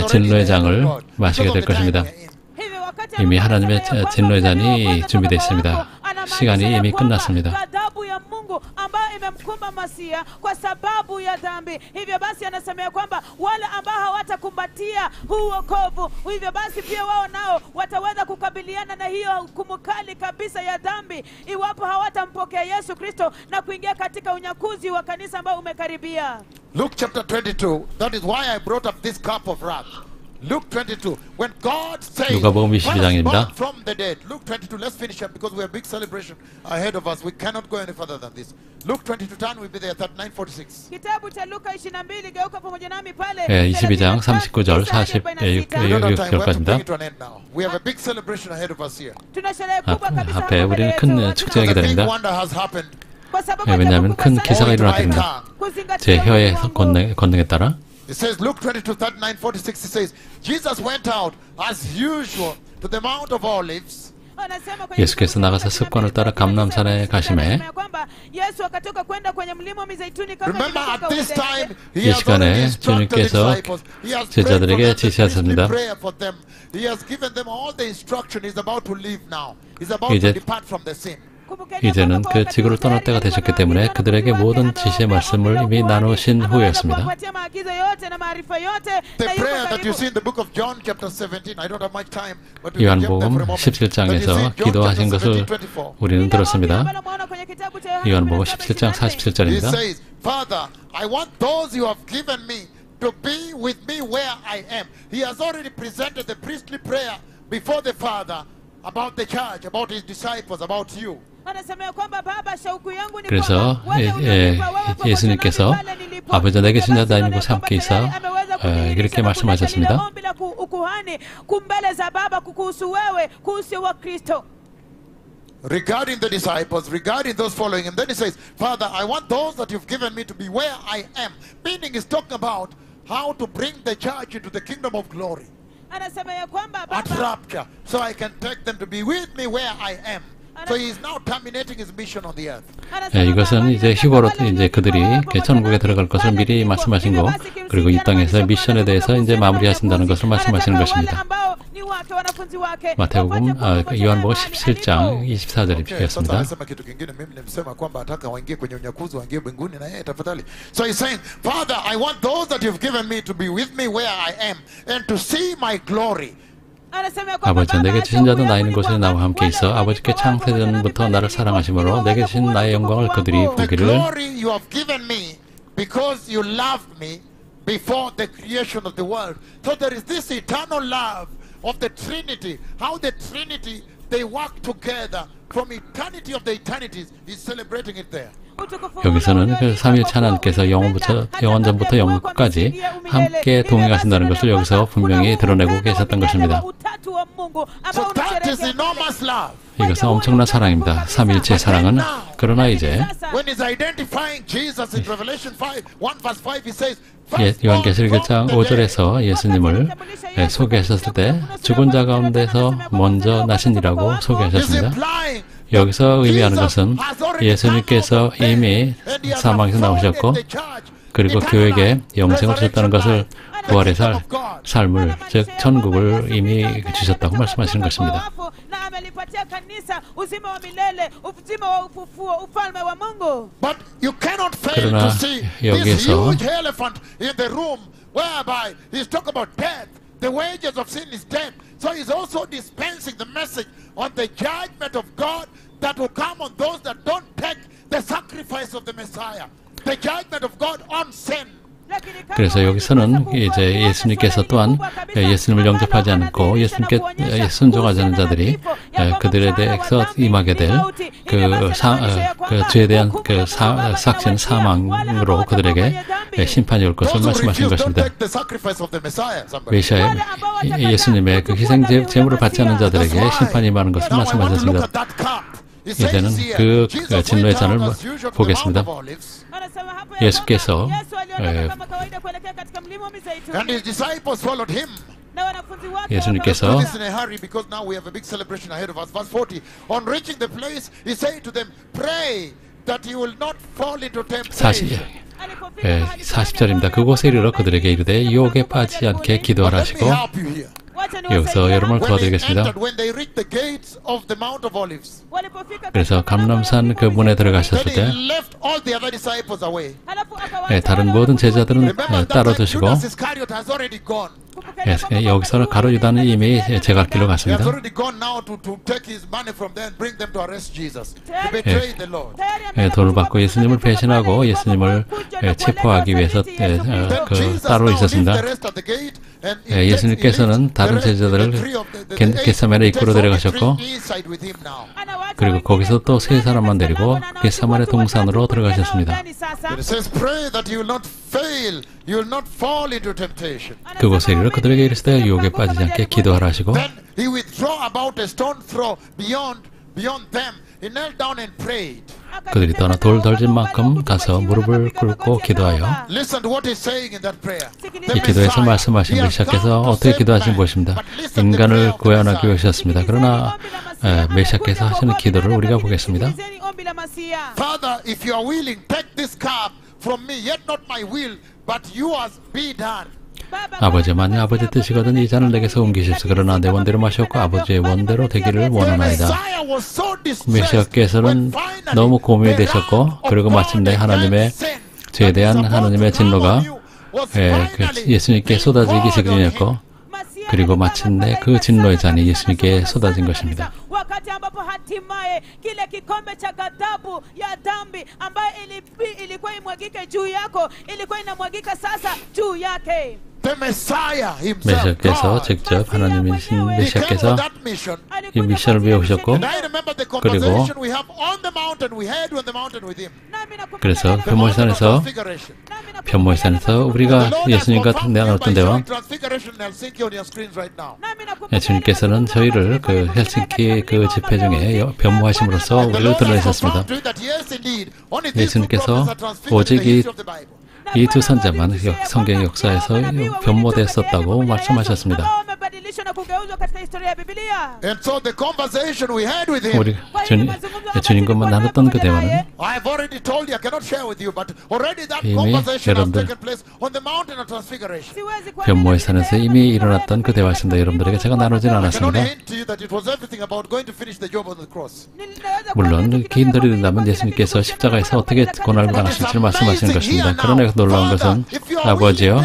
[SPEAKER 2] 진노의 장을 마시게 될 것입니다. 이미 하나님의 진노의 잔이 준비되어 있습니다. 시간이 이미 끝났습니다.
[SPEAKER 3] ambayo imemkumba Masia kwa sababu ya dhambi. Hivyo basi anasemea kwamba wale ambao hawatakumbatia huu wokovu, hivyo basi pia wao nao wataweza kukabiliana na hiyo hukumu kali kabisa ya dhambi iwapo hawatampokea Yesu Kristo na kuingia katika unyakuzi wa kanisa ambao umekaribia.
[SPEAKER 1] Luke chapter 22. That is why I brought up this cup of wrath. Luke 22. When God says,
[SPEAKER 2] 누가복음 22장입니다.
[SPEAKER 1] from the dead. Luke 22. Let's finish up because we have big celebration ahead of us. We cannot go any further than this. Luke 22. Turn will be there. 39:46.
[SPEAKER 3] kitabu cha Luka 22, geuka pamoja nami pale.
[SPEAKER 2] 22장 39절 46절까지입니다.
[SPEAKER 1] We have a big celebration ahead of us here.
[SPEAKER 2] 앞에 우리는 큰 축제가 기다립니다. 왜냐하면 큰 기사가 일어났기 때문에 제 혀의 권능에 따라.
[SPEAKER 1] It says Luke 22, 39, 46. It says Jesus went out as usual to the Mount of Olives.
[SPEAKER 2] 예수께서 나가서 습관을 따라 감람산에 가심에 이 시간에 주님께서 제자들에게 지시하셨습니다. 이제는 그 지구를 떠날 때가 되셨기 때문에 그들에게 모든 지시의 말씀을 이미 나누신 후였습니다. 요한복음 17장에서 기도하신 것을 우리는 들었습니다. 요한복음 17장 47절입니다.
[SPEAKER 1] Father, I want those you have given me to be with me where I am. He has already presented the priestly prayer before the Father about the church, about his disciples, about you.
[SPEAKER 2] 그래서 예수님께서 아버지 내게 계신 자 다니는 곳에 함께 있어 이렇게 말씀하셨습니다.
[SPEAKER 1] Regarding the disciples, regarding those following him, then he says, Father, I want those that you've given me to be where I am. Meaning he's talking about how to bring the church into the kingdom of glory. At rapture, so I can take them to be with me where I am. So he is now terminating his mission on the earth.
[SPEAKER 2] 이것은 이제 희고로 이제 그들이 천국에 들어갈 것을 미리 말씀하신 거, 그리고 이 땅에서 미션에 대해서 이제 마무리하신다는 것을 말씀하시는 것입니다. 마태복음 요한복음 17장 24절이었습니다.
[SPEAKER 1] So he's saying, Father, I want those that you've given me to be with me where I am and to see my glory.
[SPEAKER 2] 아버지 내게 주신 자도 나 있는 곳에 나와 함께 있어 아버지께 창세전부터 나를 사랑하심으로 내게 주신 나의 영광을 그들이 보기를.
[SPEAKER 1] Because you loved me before the creation of the world. So there is this eternal love of the Trinity. How the Trinity, they work together from eternity of the eternities. He's celebrating it there.
[SPEAKER 2] 여기서는 그 삼위일체 하나님께서 영원전부터 영원까지 함께 동행하신다는 것을 여기서 분명히 드러내고 계셨던 것입니다. 이것은 엄청난 사랑입니다. 삼위일체의 사랑은. 그러나 이제 요한계시록 1장 5절에서 예수님을 소개하셨을 때 죽은 자 가운데서 먼저 나신이라고 소개하셨습니다. 여기서 의미하는 것은 예수님께서 이미 사망에서 나오셨고 그리고 교회에게 영생을 주셨다는 것을 부활의 삶을 즉 천국을 이미 주셨다고 말씀하시는 것입니다. 그러나 여기에서
[SPEAKER 1] The wages of sin is death. So he's also dispensing the message on the judgment of God that will come on those that don't take the sacrifice of the Messiah. The judgment of God on sin.
[SPEAKER 2] 그래서 여기서는 이제 예수님께서 또한 예수님을 영접하지 않고 예수님께 순종하지 않은 자들이 그들에 대해서 임하게 될 그 죄에 대한 그 삭신 사망으로 그들에게 심판이 올 것을 말씀하신 것입니다. 메시아 예수님의 그 희생 제물을 받지 않는 자들에게 심판이 임하는 것을 말씀하셨습니다. 이제는 그 진노의 잔을 보겠습니다. 예수께서 예수님께서
[SPEAKER 1] that you will not fall into temptation.
[SPEAKER 2] 40절입니다. 그곳에 이르러 그들에게 이르되 유혹에 빠지지 않게 기도하라 하시고 여기서 여러분을 도와드리겠습니다. 그래서 감람산 그 문에 들어가셨을 때 다른 모든 제자들은 따로 두시고 여기서는 가룟 유다는 이미 제갈길로 갔습니다. 돈을 받고 예수님을 배신하고 예수님을 체포하기 위해서 따로 있었습니다. 예수님께서는 다른 제자들을 겟세마네 입구로 데려가셨고 그리고 거기서 또 세 사람만 데리고 겟세마네 동산으로 들어가셨습니다. 그곳에 이르러 그들에게 이르시되 유혹에 빠지지 않게 기도하라 하시고 그들이 떠나 돌 던질 만큼 가서 무릎을 꿇고 기도하여 이 기도에서 말씀하신 메시아께서 어떻게 기도하신 것입니다. 인간을 구원하기 위하셨습니다. 그러나 메시아께서 하시는 기도를 우리가 보겠습니다.
[SPEAKER 1] Father, if you are willing, take this cup from me, yet not my will, but yours be done.
[SPEAKER 2] 아버지, 만일 아버지 뜻이거든 이 잔을 내게서 옮기십시오. 그러나 내 원대로 마셨고 아버지의 원대로 되기를 원하나이다. 메시아께서는 너무 고민이 되셨고 그리고 마침내 하나님의 죄에 대한 하나님의 진노가 예수님께 쏟아지기 직전이었고 그리고 마침내 그 진노의 잔이 예수님께 쏟아진 것입니다.
[SPEAKER 3] wakati ambapo hatimaye kile kikombe cha ghadhabu ya dhambi ambayo ilikuwa imwagike juu yako ilikuwa inamwagika sasa juu yake.
[SPEAKER 2] 메시아께서 직접 하나님이신 메시아께서 이 미션을 위해 오셨고 그리고 그래서 변모산에서 우리가 예수님과 나눴던 대화 예수님께서는 저희를 그 헬싱키 그 집회 중에 변모하심으로써 우리를 드러내셨습니다. 예수님께서 오직 이 두 선자만 성경 역사에서 변모되었었다고 말씀하셨습니다. 우리 주님과 나눴던 그 대화는 이미 여러분들 변모의 산에서 이미 일어났던 그 대화였습니다. 여러분들에게 제가 나누진 않았습니다. 물론 기인들이 된다면 예수님께서 십자가에서 어떻게 고난을 당하실지를 말씀하시는 것입니다. 그러나 놀라운 것은 아버지여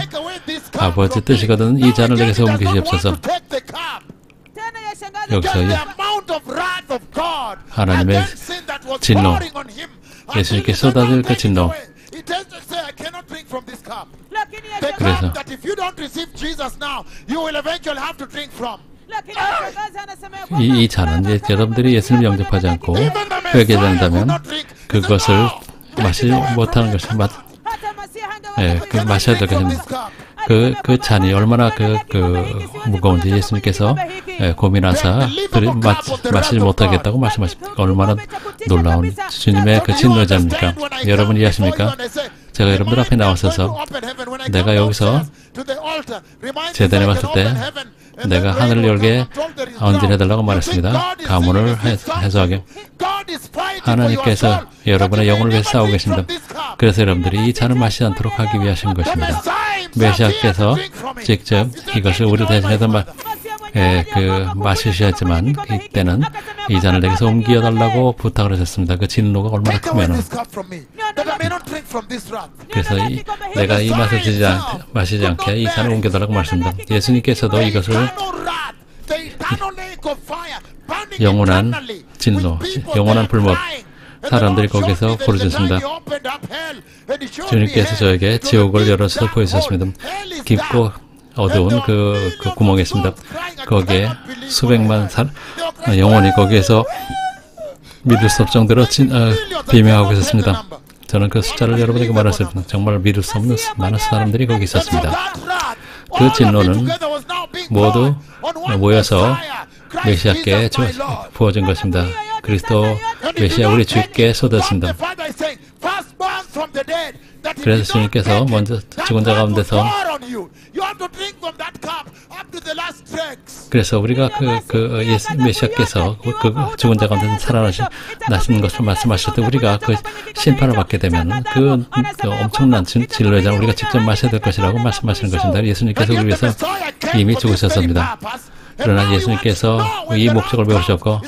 [SPEAKER 2] 아버지 뜻이거든 이 잔을 내게서 옮기시옵소서. 여기서 하나님의 진노 예수님께 쏟아질 그 진노 그래서 이 잔은 여러분들이 예수님을 영접하지 않고 회개된다면 그것을 마시지 못하는 것이 마셔야 될 것입니다. 그 잔이 얼마나 무거운지 예수님께서 고민하사 마시지 못하겠다고 말씀하십니다. 얼마나 놀라운 주님의 그 진노의 잔입니까? 여러분 이해하십니까? 제가 여러분들 앞에 나와서서 내가 여기서 제단에 왔을 때 내가 하늘을 열게 언질해달라고 말했습니다. 가문을 해소하게. 하나님께서 여러분의 영혼을 위해 싸우고 계십니다. 그래서 여러분들이 이 잔을 마시지 않도록 하기 위하신 것입니다. 메시아께서 직접 이것을 우리 대신해서 마시셔야 했지만 이때는 이 잔을 내게서 옮겨달라고 부탁을 하셨습니다. 그 진노가 얼마나 크면은 그래서 내가 이 맛을 마시지 않게 이 잔을 옮겨달라고 말씀합니다. 예수님께서도 이것을 영원한 진노, 영원한 불못 사람들이 거기서 부르짖습니다. 주님께서 저에게 지옥을 열어서 보여주셨습니다. 깊고 어두운 그 구멍이 있습니다. 거기에 수백만 영혼이 거기에서 믿을 수 없을 정도로 비명하고 있었습니다. 저는 그 숫자를 여러분에게 말했습니다. 정말 믿을 수 없는 많은 사람들이 거기 있었습니다. 그 진노는 모두 모여서 메시아께 부어진 것입니다. 그리스도 메시아 우리 주께 쏟았습니다. 그래서 주님께서 먼저 죽은 자 가운데서 그래서 우리가 예수 메시아께서 그 죽은 자 가운데서 살아나신 것을 말씀하실 때 우리가 그 심판을 받게 되면 그 엄청난 진로의 잔을 우리가 직접 마셔야 될 것이라고 말씀하시는 것입니다. 예수님께서 우리 위해서 이미 죽으셨습니다. 그러나 예수님께서 이 목적을 배우셨고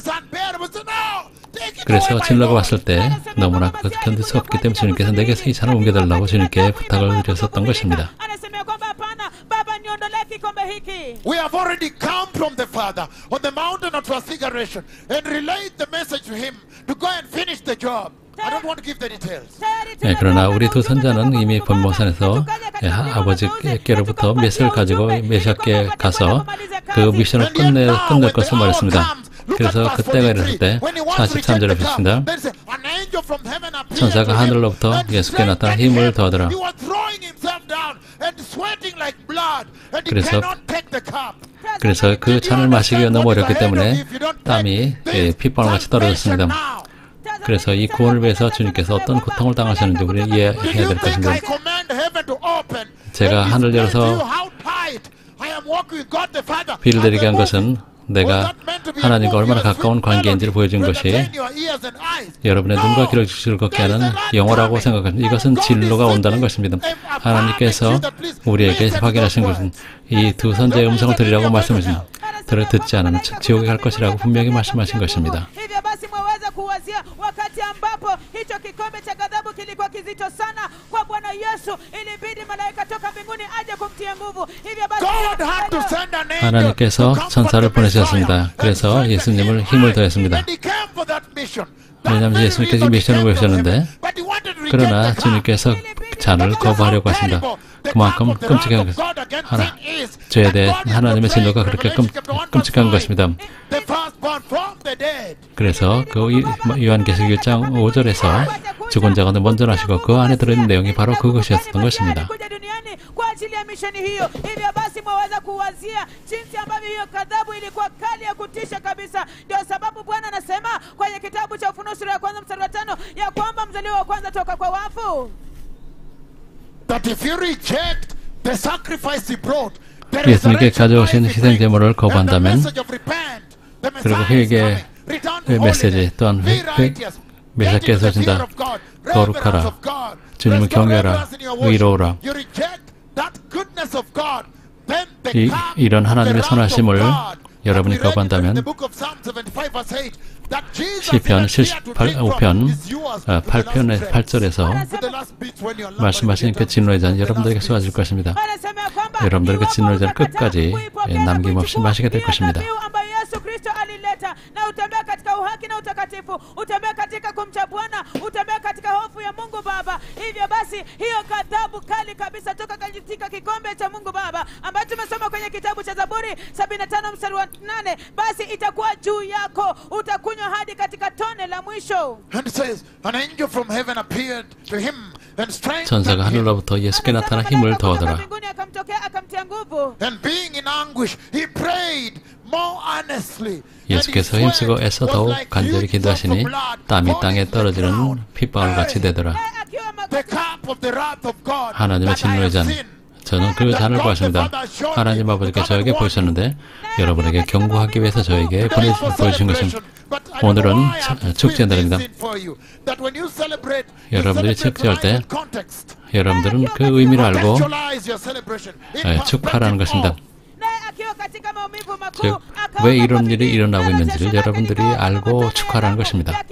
[SPEAKER 2] 그래서 진로가 왔을 때 너무나 견딜 수 없기 때문에 주님께서 내게서 이 잔을 옮겨달라고 주님께 부탁을 드렸었던 것입니다.
[SPEAKER 1] We have already come from the Father on the mountain of transfiguration and relayed the message to him to go and finish the job. I don't want to give the details.
[SPEAKER 2] 예, 그러나 우리 두 선자는 이미 본모산에서 아버지께로부터 메시를 가지고 메시아께 가서 그 미션을 끝낼 것을 말했습니다. 그래서 그때가 이랬을 때 43절에 보겠습니다. 천사가 하늘로부터 예수께 나타나 힘을 더하더라. 그래서 그 잔을 마시기가 너무 어렵기 때문에 땀이 핏방울같이 떨어졌습니다. 그래서 이 구원을 위해서 주님께서 어떤 고통을 당하셨는지 우리는 이해해야 될 것입니다. 제가 하늘 열어서 비를 내리게 한 것은 내가 하나님과 얼마나 가까운 관계인지를 보여준 것이 여러분의 눈과 귀를 즐겁게 하는 영어라고 생각합니다. 이것은 진로가 온다는 것입니다. 하나님께서 우리에게 확인하신 것은 이 두 선자의 음성을 들으라고 말씀하신 듣지 않으면 지옥에 갈 것이라고 분명히 말씀하신 것입니다.
[SPEAKER 3] kuwazia wakati ambapo hicho kikombe cha ghadhabu kilikuwa kizito sana kwa Bwana Yesu, ilibidi malaika toka mbinguni aje kumtia nguvu. Hivyo basi
[SPEAKER 2] 하나님께서 천사를 보내셨습니다. 그래서 예수님을 힘을 더했습니다. 왜냐하면 예수님께서 미션을 보여주셨는데, 그러나 주님께서 잔을 거부하려고 하십니다. 그만큼 끔찍한 것, 죄에 대해 하나님의 진노가 그렇게 끔찍한 것입니다. 그래서 그 요한계시록 1장 5절에서 죽은 자가 먼저 나시고 그 안에 들어있는 내용이 바로 그것이었던 것입니다.
[SPEAKER 3] kwa ajili ya misheni hiyo. Hivyo basi mwaweza kuwazia jinsi ambavyo hiyo ghadhabu ilikuwa kali ya kutisha kabisa. Ndio sababu Bwana anasema kwenye kitabu cha Ufunuo sura ya 1 mstari wa 5 ya kwamba mzaliwa wa kwanza toka kwa wafu,
[SPEAKER 1] that if you reject the sacrifice he brought,
[SPEAKER 2] 예수님께 가져오신 희생 제물을 거부한다면, 그리고 회개의 메시지 또한 메시아께서 준다. 거룩하라, 주님을 경외하라, 의로우라. 이런 하나님의 선하심을 여러분이 거부한다면 시편 75편 8편의 8절에서 말씀하신 그 진노의 잔 여러분들에게 쏟아질 것입니다. 여러분들에게 진노의 잔을 끝까지 남김없이 마시게 될 것입니다.
[SPEAKER 3] na utembea katika uhaki na utakatifu, utembea katika kumcha Bwana, utembea katika hofu ya Mungu Baba. Hivyo basi hiyo ghadhabu kali kabisa toka katika kikombe cha Mungu Baba ambacho tumesoma kwenye kitabu cha Zaburi 75 mstari wa 8, basi itakuwa juu yako, utakunywa hadi katika tone la mwisho.
[SPEAKER 1] And it says, an angel from heaven appeared to him and strengthened
[SPEAKER 2] 천사가 하늘로부터 예수께 나타나 힘을 더하더라.
[SPEAKER 1] And being in anguish, he prayed more earnestly.
[SPEAKER 2] 예수께서 힘쓰고 애써 더욱 간절히 기도하시니 땀이 땅에 떨어지는 핏방울같이 되더라. 하나님의 진노의 잔, 저는 그 잔을 보았습니다. 하나님 아버지께 저에게 보이셨는데 여러분에게 경고하기 위해서 저에게 보여주신 것은, 오늘은 축제날입니다. 여러분들이 축제할 때 여러분들은 그 의미를 알고 축하라는 것입니다. 즉, 왜 이런 일이 일어나고 있는지를 여러분들이 알고 축하라는 것입니다.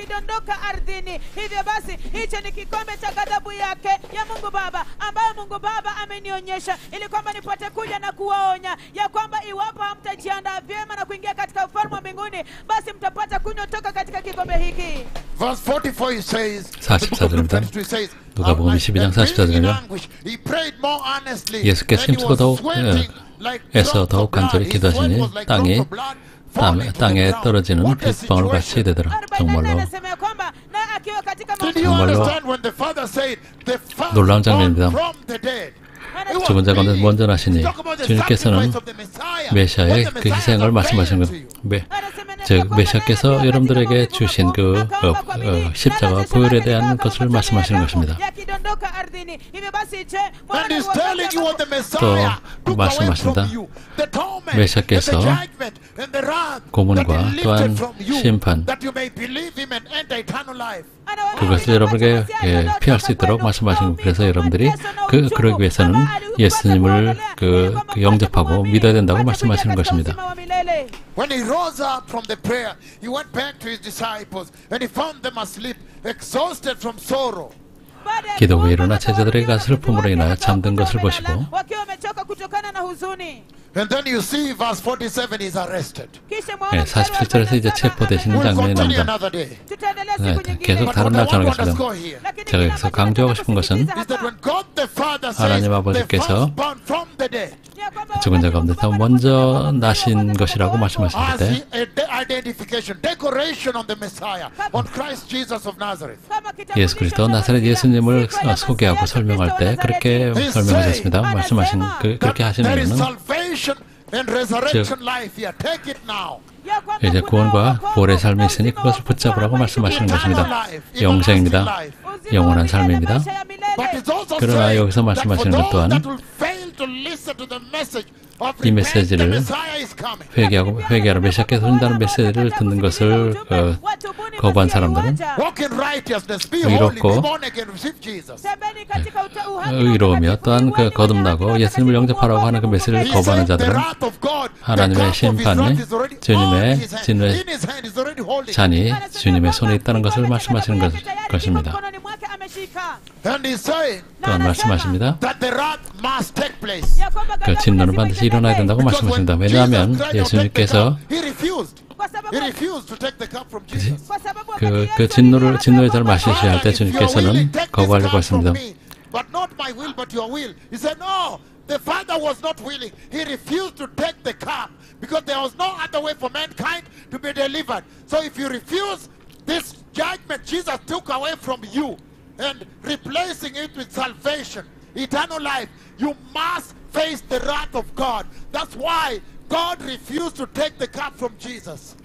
[SPEAKER 3] Hivyo basi hicho ni kikombe cha ghadhabu yake ya Mungu Baba ambayo Mungu Baba amenionyesha ili kwamba nipate kuja na kuwaonya ya kwamba iwapo hamtajiandaa vyema na kuingia katika ufalme wa mbinguni, basi mtapata kunywa toka katika kikombe hiki.
[SPEAKER 1] Verse 44 says,
[SPEAKER 2] 44절입니다. 누가복음 22장 44절은요. 예수께서 힘쓰고 더욱 애써 더욱 간절히 기도하시니 땅에 떨어지는 핏방울 같이 되더라. 정말로 놀라운 장면입니다. 죽은 자 가운데 먼저 나시니 주님께서는 메시아의 그 희생을 말씀하시는 것, 즉 메시아께서 여러분들에게 주신 그 십자가 보혈에 대한 것을 말씀하시는 것입니다. 또 말씀하신다. 메시아께서 고문과 또한 심판, 그것을 여러분에게 피할 수 있도록 말씀하신 것. 그래서 여러분들이 그러기 위해서는 예수님을 영접하고 믿어야 된다고 말씀하시는 것입니다.
[SPEAKER 1] When he rose up from the prayer, he went back to his disciples and he found them asleep, exhausted from sorrow.
[SPEAKER 2] 기도 후에 일어나 제자들에게 슬픔으로 인하여 잠든 것을 보시고
[SPEAKER 1] And then you see verse 47 is arrested.
[SPEAKER 2] 47절에서 이제 체포되시는 장면이 나옵니다. 계속 다른 날 전하겠습니다. 제가 여기서 강조하고 싶은 것은 하나님 아버지께서 죽은 자 가운데서 먼저 나신 것이라고 말씀하실 때 예수 그리스도 나사렛 예수님을 소개하고 설명할 때 그렇게 설명하셨습니다. 말씀하신 그렇게 하시는 이유는 이제 구원과 부활의 삶이 있으니 그것을 붙잡으라고 말씀하시는 것입니다. 영생입니다. 영원한 삶입니다. 그러나 여기서 말씀하시는 것 또한 이 메시지를 회개하러 메시아께서 오신다는 메시지를 듣는 것을 거부한 사람들은 의롭고 의로우며 또한 거듭나고 예수님을 영접하라고 하는 그 메시지를 거부하는 자들은 하나님의 심판이 주님의 진노의 잔이 주님의 손에 있다는 것을 말씀하시는 것입니다. 또한 말씀하십니다. 그 진노는 반드시 일어나야 된다고 말씀하십니다. 왜냐하면 예수님께서 그 진노의 잔을 마시셔야 할 때 주님께서는 거부하려고 했습니다.
[SPEAKER 1] The Father was not willing. He refused to take the cup because there was no other way for mankind to be delivered. So if you refuse this judgment Jesus took away from you and replacing it with salvation, eternal life, you must face the wrath of God. That's why God refused to take the cup from Jesus.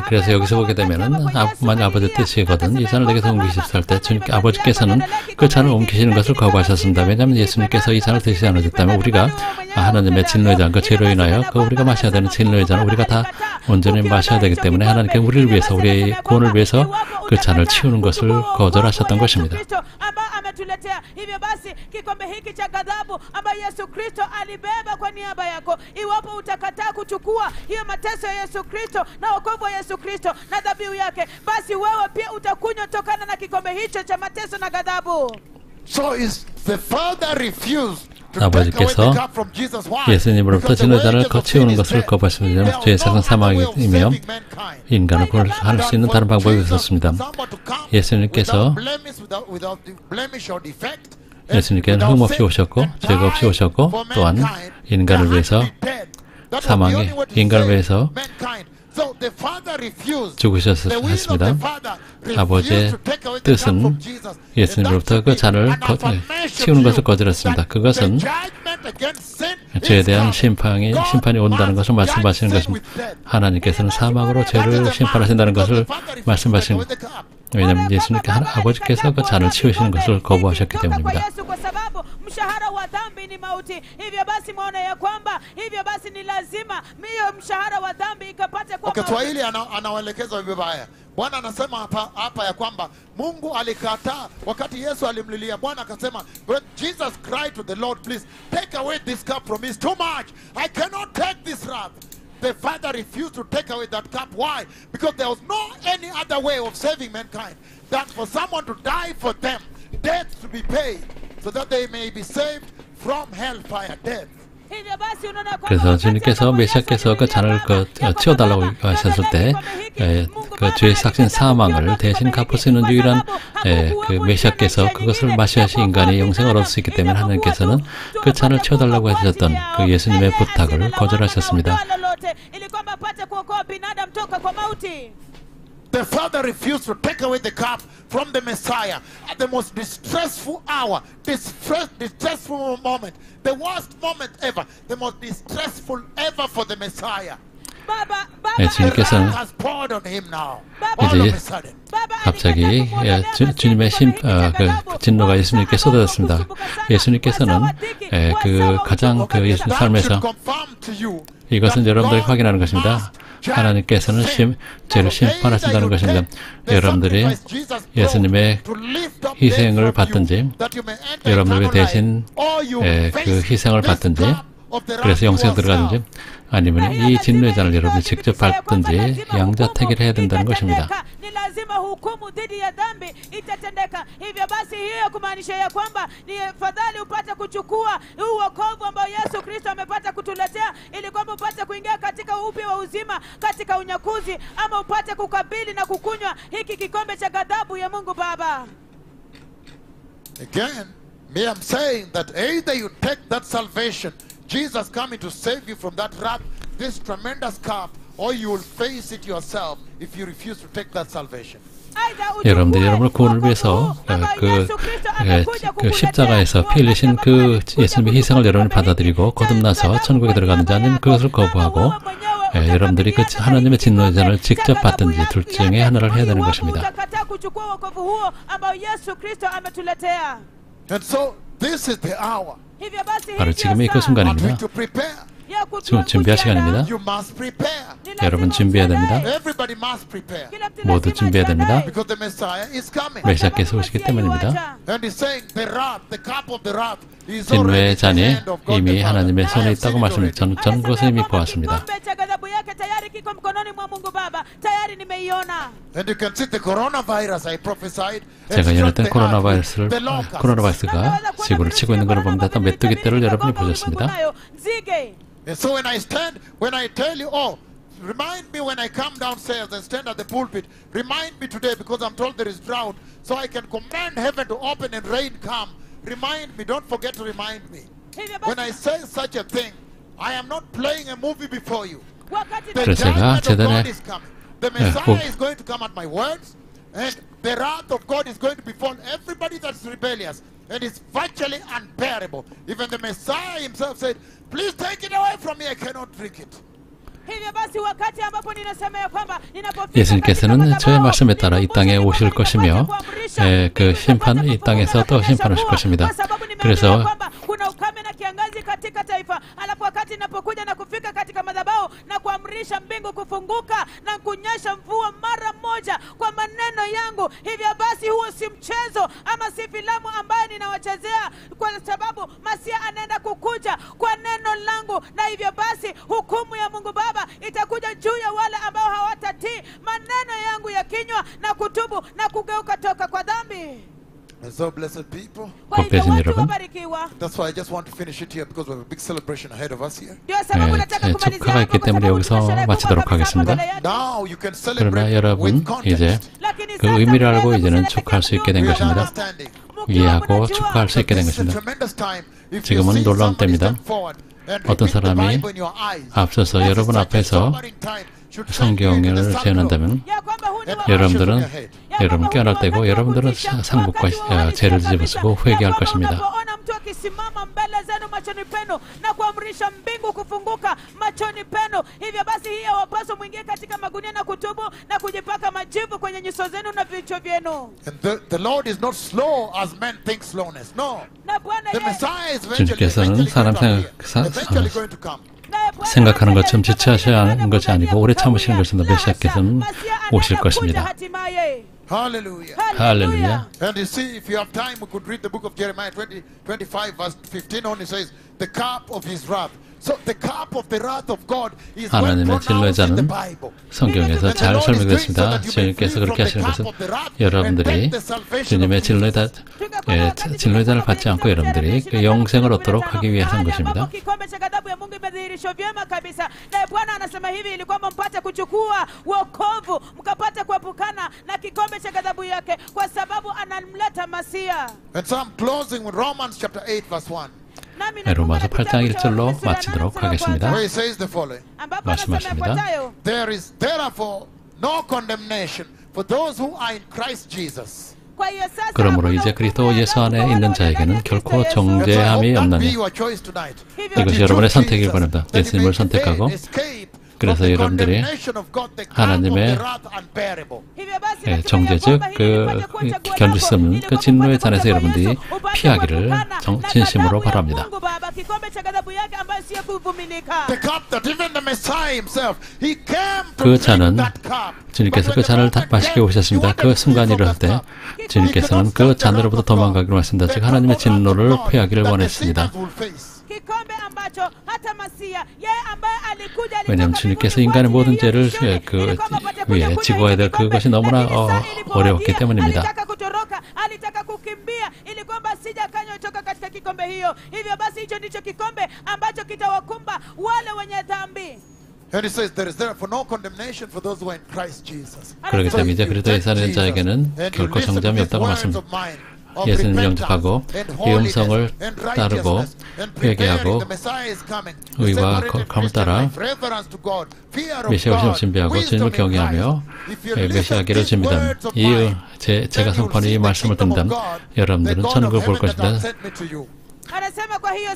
[SPEAKER 2] 그래서 여기서 보게 되면은 만약 아버지 뜻이거든 이 잔을 내게서 옮기셨을 때 주님께 아버지께서는 그 잔을 옮기시는 것을 거부하셨습니다. 왜냐하면 예수님께서 이 잔을 드시지 않으셨다면 우리가 하나님의 진노의 잔, 그 죄로 인하여 그 우리가 마셔야 되는 진노의 잔을 우리가 다 온전히 마셔야 되기 때문에 하나님께 우리를 위해서 우리의 구원을 위해서 그 잔을 치우는 것을 거절하셨던 것입니다.
[SPEAKER 3] Hivyo basi kikombe hiki cha ghadhabu ambayo Yesu Kristo alibeba kwa niaba yako, iwapo utakataa kuchukua hiyo mateso ya Yesu Kristo na wokovu wa Yesu Kristo na dhabihu yake, basi wewe pia utakunywa tokana na kikombe hicho cha mateso na ghadhabu.
[SPEAKER 1] So is the Father refused
[SPEAKER 2] 아버지께서 예수님으로부터 진노의 잔을 치우는 것을 거부하셨습니다. 죄의 삭은 사망이며 인간을 구원할 수 있는 다른 방법이 없었습니다. 예수님께서는 흠없이 오셨고 죄가 없이 오셨고 또한 인간을 위해서 인간을 위해서 죽으셨습니다. 아버지의 뜻은 예수님으로부터 그 잔을 치우는 것을 거절했습니다. 그것은 죄에 대한 심판이 온다는 것을 말씀하시는 것입니다. 하나님께서는 사망으로 죄를 심판하신다는 것을 말씀하시는 것입니다. 왜냐하면 예수님께 아버지께서 그 잔을 치우시는 것을 거부하셨기 때문입니다.
[SPEAKER 3] Mshahara wa dhambi ni mauti. Hivyo basi muone ya kwamba hivyo basi ni lazima hiyo mshahara wa dhambi ikapate kwa
[SPEAKER 1] Kiswahili anawaelekeza vibaya. Bwana anasema hapa ya kwamba Mungu alikataa wakati Yesu alimlilia. Bwana akasema, Jesus cried to the Lord, please take away this cup from me. It's too much. I cannot take this wrath. The Father refused to take away that cup. Why? Because there was no any other way of saving mankind than for someone to die for them, death to be paid, so that they may be saved from hellfire, death.
[SPEAKER 2] 그래서 주님께서 메시아께서 그 잔을 치워달라고 하셨을 때 그 죄의 삭신 사망을 대신 갚을 수 있는 유일한 그 메시아께서 그것을 마셔야지 인간이 영생을 얻을 수 있기 때문에 하나님께서는 그 잔을 치워달라고 하셨던 그 예수님의 부탁을 거절하셨습니다.
[SPEAKER 1] The Father refused to take away the cup from the Messiah at the most distressful hour, distressful moment, the worst moment ever, the most distressful ever for the Messiah.
[SPEAKER 2] 주님께서는 이제 갑자기 주님의 진노가 예수님께 쏟아졌습니다. 예수님께서는 그 가장 예수님 삶에서 이것은 여러분들이 확인하는 것입니다. 하나님께서는 죄를 심판하신다는 것입니다. 여러분들이 예수님의 희생을 받든지 여러분들이 대신 그 희생을 받든지 그래서 영생에 들어가든지 아니면 이 진노의 잔을 여러분이 직접 밟든지 양자택일을 해야 된다는 것입니다.
[SPEAKER 3] ni lazima hukumu dhidi ya dhambi itatendeka. Hivyo basi hiyo kumaanisha ya kwamba ni fadhali upate kuchukua huu wokovu ambao Yesu Kristo amepata kutuletea, ili kwamba upate kuingia katika upya wa uzima, katika unyakuzi, ama upate kukabili na kukunywa hiki kikombe cha ghadhabu ya Mungu Baba.
[SPEAKER 1] Again, me I'm saying that either you take that salvation, Jesus coming to save you from that wrath, this tremendous cup, or you will face it yourself if you refuse to take that salvation.
[SPEAKER 2] 여러분들이 여러분을 구원을 위해서 그 십자가에서 피 흘리신 그 예수님의 희생을 여러분이 받아들이고 거듭나서 천국에 들어가는지 아니면 그것을 거부하고 여러분들이 그 하나님의 진노의 잔을 직접 받든지 둘 중에 하나를 해야 되는 것입니다.
[SPEAKER 1] And so this is the hour.
[SPEAKER 2] 바로 지금이 그 순간입니다. 지금 준비할 시간입니다. 여러분 준비해야 됩니다. 모두 준비해야 됩니다. 메시아께서 오시기 때문입니다. 진노의 잔이 이미 하나님의 손에 있다고 말씀드렸죠. 저는 그것을 이미 보았습니다. 제가 예언했던 코로나 바이러스가 지구를 치고 있는 것을 봅니다. 또 메뚜기 떼를 여러분이 보셨습니다.
[SPEAKER 1] And so when I tell you, oh, remind me when I come downstairs and stand at the pulpit, remind me today because I'm told there is drought, so I can command heaven to open and rain come. Remind me, don't forget to remind me. When I say such a thing, I am not playing a movie before you. The judgment of God is coming. The Messiah is going to come at my words, and the wrath of God is going to befall everybody that's rebellious. And it's virtually unbearable. Even the Messiah himself said, please take it away from me, I cannot drink it.
[SPEAKER 2] 예수님께서는 저의 말씀에 따라 이 땅에 오실 것이며 그 심판, 이 땅에서 또 심판하실 것입니다. 그래서
[SPEAKER 3] kuna ukame na kiangazi katika taifa, alafu wakati inapokuja na kufika katika madhabahu na kuamrisha mbingu kufunguka na kunyesha mvua mara moja kwa maneno yangu. Hivyo basi huo si mchezo ama si filamu ambayo ninawachezea, kwa sababu Masia anaenda kukuja kwa neno langu, na hivyo basi hukumu ya Mungu Baba itakuja juu ya wale ambao hawatatii maneno yangu ya kinywa na kutubu na kugeuka toka kwa dhambi.
[SPEAKER 1] And so, blessed people, that's why I just want to finish it here because we have a big celebration ahead of us here.
[SPEAKER 2] 축하가 있기 때문에 여기서 마치도록 하겠습니다. 그러나 여러분, 이제 그 의미를 알고 이제는 축하할 수 있게 된 것입니다. 이해하고 축하할 수 있게 된 것입니다. 지금은 놀라운 때입니다. 어떤 사람이 앞서서 여러분 앞에서 성경을 제안한다면 여러분들은 여러분 깨어날 때고 여러분들은 상국과 죄를 뒤집어쓰고 회개할 것입니다. 주님께서는 사람 생각하는 것처럼 지체하셔야 하는 것이 아니고 오래 참으시는 것입니다. 메시아께서는 오실 것입니다.
[SPEAKER 1] Hallelujah.
[SPEAKER 2] Hallelujah.
[SPEAKER 1] And you see, if you have time, we could read the book of Jeremiah 25 verse 15 on. It says, the cup of his wrath. So the cup of the wrath of God is
[SPEAKER 2] 하나님의 진노의 잔은 성경에서 잘 설명됐습니다. 주님께서 그렇게 하시는 것은 여러분들이 주님의 진노의 잔을 받지 않고 여러분들이 그 영생을 얻도록 하기 위해서 한 것입니다.
[SPEAKER 1] And so I'm closing with Romans chapter 8 verse 1.
[SPEAKER 2] 로마서 8장 1절로 마치도록 하겠습니다.
[SPEAKER 1] Where it says the following.
[SPEAKER 2] 말씀하십니다.
[SPEAKER 1] There is therefore no condemnation for those who are in Christ Jesus.
[SPEAKER 2] 그러므로 이제 그리스도 예수 안에 있는 자에게는 결코 정죄함이 없나니. 이것이 여러분의 선택이길 바랍니다. 예수님을 선택하고 그래서 여러분들이 하나님의 정죄 즉 견딜 수 없는 그 진노의 잔에서 여러분들이 피하기를 진심으로 바랍니다. 그 잔은 주님께서 그 잔을 마시게 오셨습니다. 그 순간이 일어날 때 주님께서는 그 잔으로부터 도망가기로 말씀하셨다. 즉 하나님의 진노를 피하기를 원했습니다. 왜냐하면 주님께서 인간의 모든 죄를 위해 지고야 될 그것이 너무나 어려웠기 때문입니다.
[SPEAKER 1] And he says there is therefore no condemnation for those who are in Christ Jesus.
[SPEAKER 2] 그렇기 때문에 이제 그리스도에 사는 자에게는 결코 정죄함이 없다고 말씀합니다. 예수님을 영접하고 이 음성을 따르고 회개하고 의와 거룩함을 따라 메시아 오심을 준비하고 주님을 경외하며 메시아에게로 준비된 제가 선포하는 이 말씀을 듣는다면 여러분들은 천국을 볼 것이다.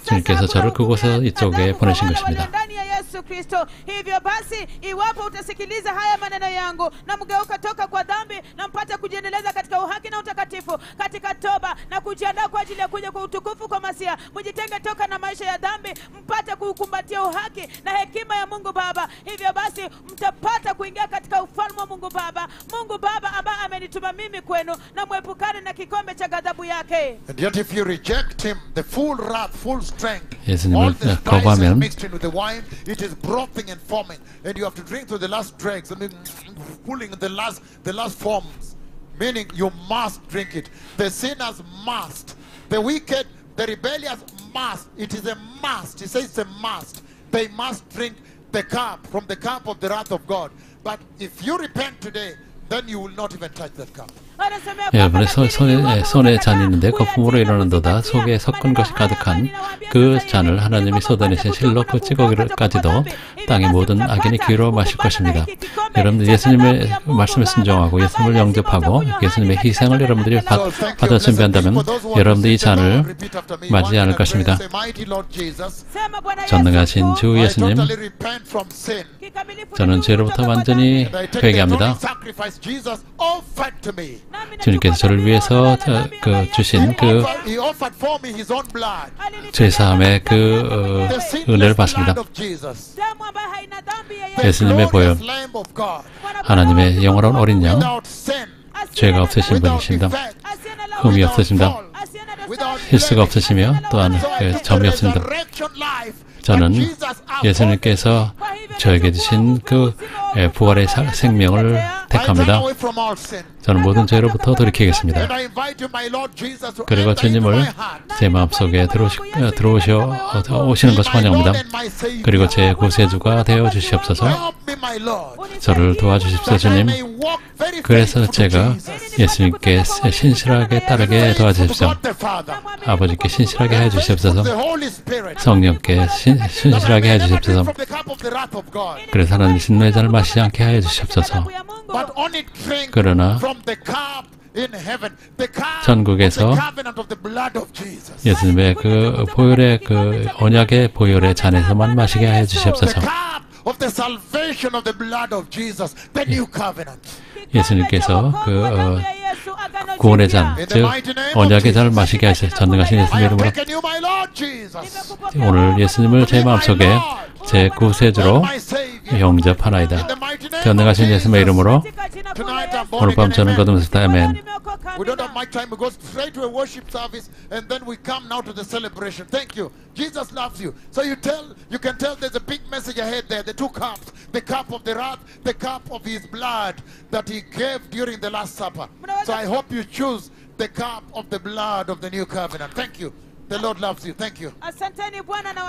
[SPEAKER 2] 주님께서 저를 그곳에 이쪽에 보내신 것입니다.
[SPEAKER 3] Hivyo basi iwapo utasikiliza haya maneno yangu na mgeuka toka kwa dhambi na mpate kujiendeleza katika uhaki na utakatifu katika toba na kujiandaa kwa ajili ya kuja kwa utukufu kwa Masia, mjitenge toka na maisha ya dhambi mpate kukumbatia uhaki na hekima ya Mungu Baba. Hivyo basi mtapata kuingia katika ufalme wa Mungu Baba, Mungu Baba ambaye amenituma mimi kwenu, na muepukane na kikombe cha ghadhabu yake.
[SPEAKER 1] And yet if you reject him, the full wrath, full strength,
[SPEAKER 2] 예수님을 거부하면
[SPEAKER 1] it is brothing and forming, and you have to drink through the last dregs, and pulling the last forms, meaning you must drink it. The sinners must, the wicked, the rebellious must. It is a must. He says it's a must. They must drink the cup, from the cup of the wrath of God. But if you repent today, then you will not even touch that cup.
[SPEAKER 2] 여러분의 손에 잔이 있는데 거품으로 일어난도다. 속에 섞은 것이 가득한 그 잔을 하나님이 쏟아내신 실로 그 찌꺼기까지도 땅의 모든 악인이 귀로 마실 것입니다. 여러분들 예수님의 말씀에 순종하고 예수님을 영접하고 예수님의 희생을 여러분들이 받아 준비한다면 여러분들이 이 잔을 맞지 않을 것입니다. 전능하신 주 예수님, 저는 죄로부터 완전히 회개합니다. 주님께서 저를 위해서 주신 그 죄사함의 그 은혜를 받습니다. 예수님의 보혈, 하나님의 영원한 어린 양, 죄가 없으신 분이십니다. 흠이 없으십니다. 실수가 없으시며 또한 점이 없습니다. 저는 예수님께서 저에게 주신 그 부활의 생명을 택합니다. 저는 모든 죄로부터 돌이키겠습니다. 그리고 주님을 제 마음속에 오시는 것을 환영합니다. 그리고 제 구세주가 되어 주시옵소서. 저를 도와주십시오, 주님. 그래서 제가 예수님께 신실하게 따르게 도와주십시오. 아버지께 신실하게 해주시옵소서. 성령께 신실하게 해주시옵소서. 그래서 하나님 진노의 잔을 마시지 않게 해주시옵소서. 그러나 천국에서 예수님의 그 보혈의 그 언약의 보혈의 잔에서만 마시게 해 주시옵소서. 예수님께서 그 구원의 잔, 즉 언약의 잔을 마시게 하시오. 전능하신 예수님의 이름으로 오늘 예수님을 제 마음속에 제 구세주로 영접하나이다. 전능하신 예수님의 이름으로 오늘 밤 저는 거듭났습니다. 아멘.
[SPEAKER 1] We don't have much time. We go straight to a worship service, and then we come now to the celebration. Thank you. Jesus loves you. So you can tell there's a big message ahead there. The two cups, the cup of the wrath, the cup of his blood that he gave during the Last Supper. So I hope you choose the cup of the blood of the new covenant. Thank you. The Lord loves you. Thank you.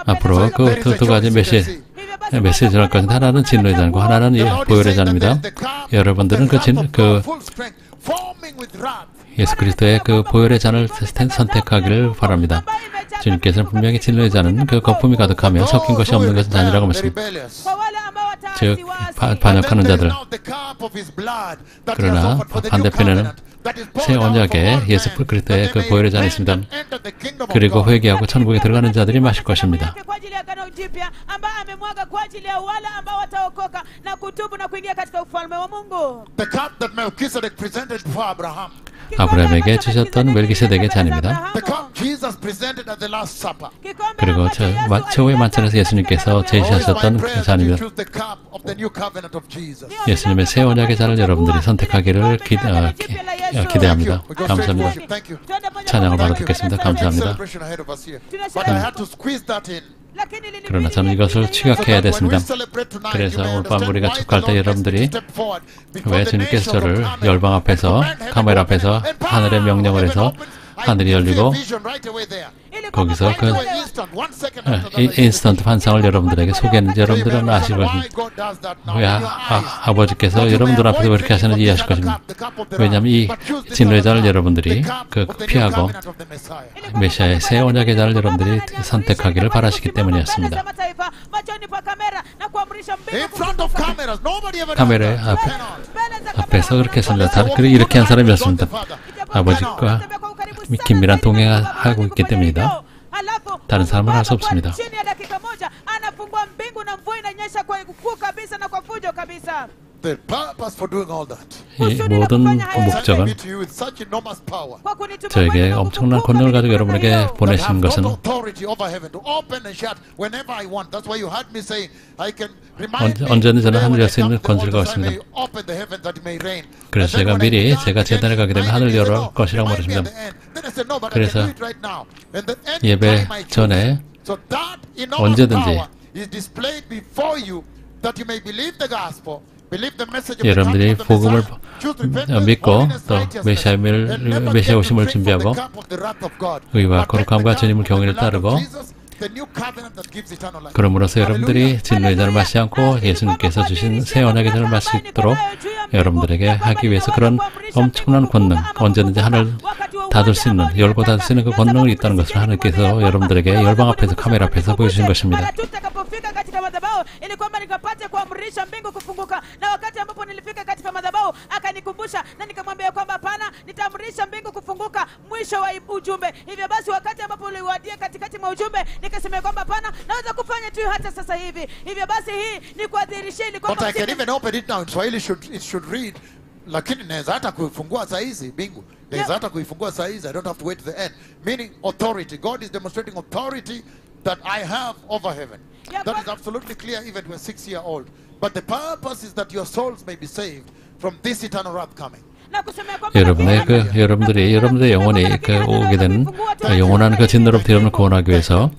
[SPEAKER 2] 앞으로 그 두 가지 메시지를 할 것인데 하나는 진노의 잔이고 하나는 보혈의 잔입니다. 여러분들은 그 예수 그리스도의 그 보혈의 잔을 선택하기를 바랍니다. 주님께서는 분명히 진노의 잔은 그 거품이 가득하며 섞인 것이 없는 것은 잔이라고 말씀합니다. 즉 반역하는 자들. 그러나 반대편에는 새 언약에 예수 그리스도의 그 보혈의 잔이 있습니다. 그리고 회개하고 천국에 들어가는 자들이 마실 것입니다. 아브라함에게 주셨던 멜기세덱의 잔입니다. 그리고 최후의 만찬에서 예수님께서 제시하셨던 그 잔입니다. 예수님의 새 언약의 잔을 여러분들이 선택하기를 기대합니다. 감사합니다. 찬양을 바로 듣겠습니다. 감사합니다. 그러나 저는 이것을 취각해야 됐습니다. 그래서 오늘 밤 우리가 축하할 때 여러분들이 왜 주님께서 저를 열방 앞에서 카메라 앞에서 하늘의 명령을 해서 하늘이 열리고 거기서 그 인스턴트 환상을 여러분들에게 소개했는지 여러분들은 아실 것입니다. 왜 아버지께서 여러분들 앞에서 왜 이렇게 하시는지 이해하실 것입니다. 왜냐하면 이 진노의 자를 여러분들이 피하고 메시아의 새 언약의 자를 여러분들이 선택하기를 바라시기 때문이었습니다. 카메라 앞에서 그렇게 했습니다. 이렇게 한 사람이었습니다. 아버지과 긴밀한 동행하고 있기 때문이다. 다른 사람은 할 수 없습니다. 이 모든 목적은 저에게 엄청난 권능을 가지고 여러분에게 보내신 것은 언제든 저는 하늘 열 수 있는 권세가 있습니다. 그래서 제가 미리 제가 재단에 가게 되면 하늘 열을 것이라고 말했습니다. 그래서 예배 전에 언제든지 여러분들이 복음을 믿고 또 메시아 오심을 준비하고 의와 거룩함과 주님의 경위를 따르고 그럼으로써 여러분들이 진노의 잔을 마시지 않고 예수님께서 주신 새 언약의 잔을 마실 수 있도록 여러분들에게 하기 위해서 그런 엄청난 권능, 언제든지 하늘 닫을 수 있는, 열고 닫을 수 있는 그 권능이 있다는 것을 하나님께서 여러분들에게 열방 앞에서 카메라 앞에서 보여주신 것입니다.
[SPEAKER 3] ili kwamba nikapate kuamrisha mbingu kufunguka, na wakati ambapo nilifika katika madhabahu akanikumbusha na nikamwambia kwamba hapana, nitaamrisha mbingu kufunguka mwisho wa ujumbe. Hivyo basi wakati ambapo uliwadia katikati mwa ujumbe nikasema kwamba hapana, naweza kufanya tu hata sasa hivi. Hivyo basi hii ni kuadhirisha ili kwamba
[SPEAKER 1] but I can even open it now in Swahili, it should read, lakini naweza hata kuifungua saa hizi mbingu, naweza hata kuifungua saa hizi, I don't have to wait to the end, meaning authority. God is demonstrating authority that I have over heaven. That is absolutely clear even to a 6-year-old. But the purpose is that your souls may be saved from this eternal wrath coming.
[SPEAKER 2] 여러분들의 영혼이 오게 되는 영원한 그 진노로부터 여러분을 구원하기 위해서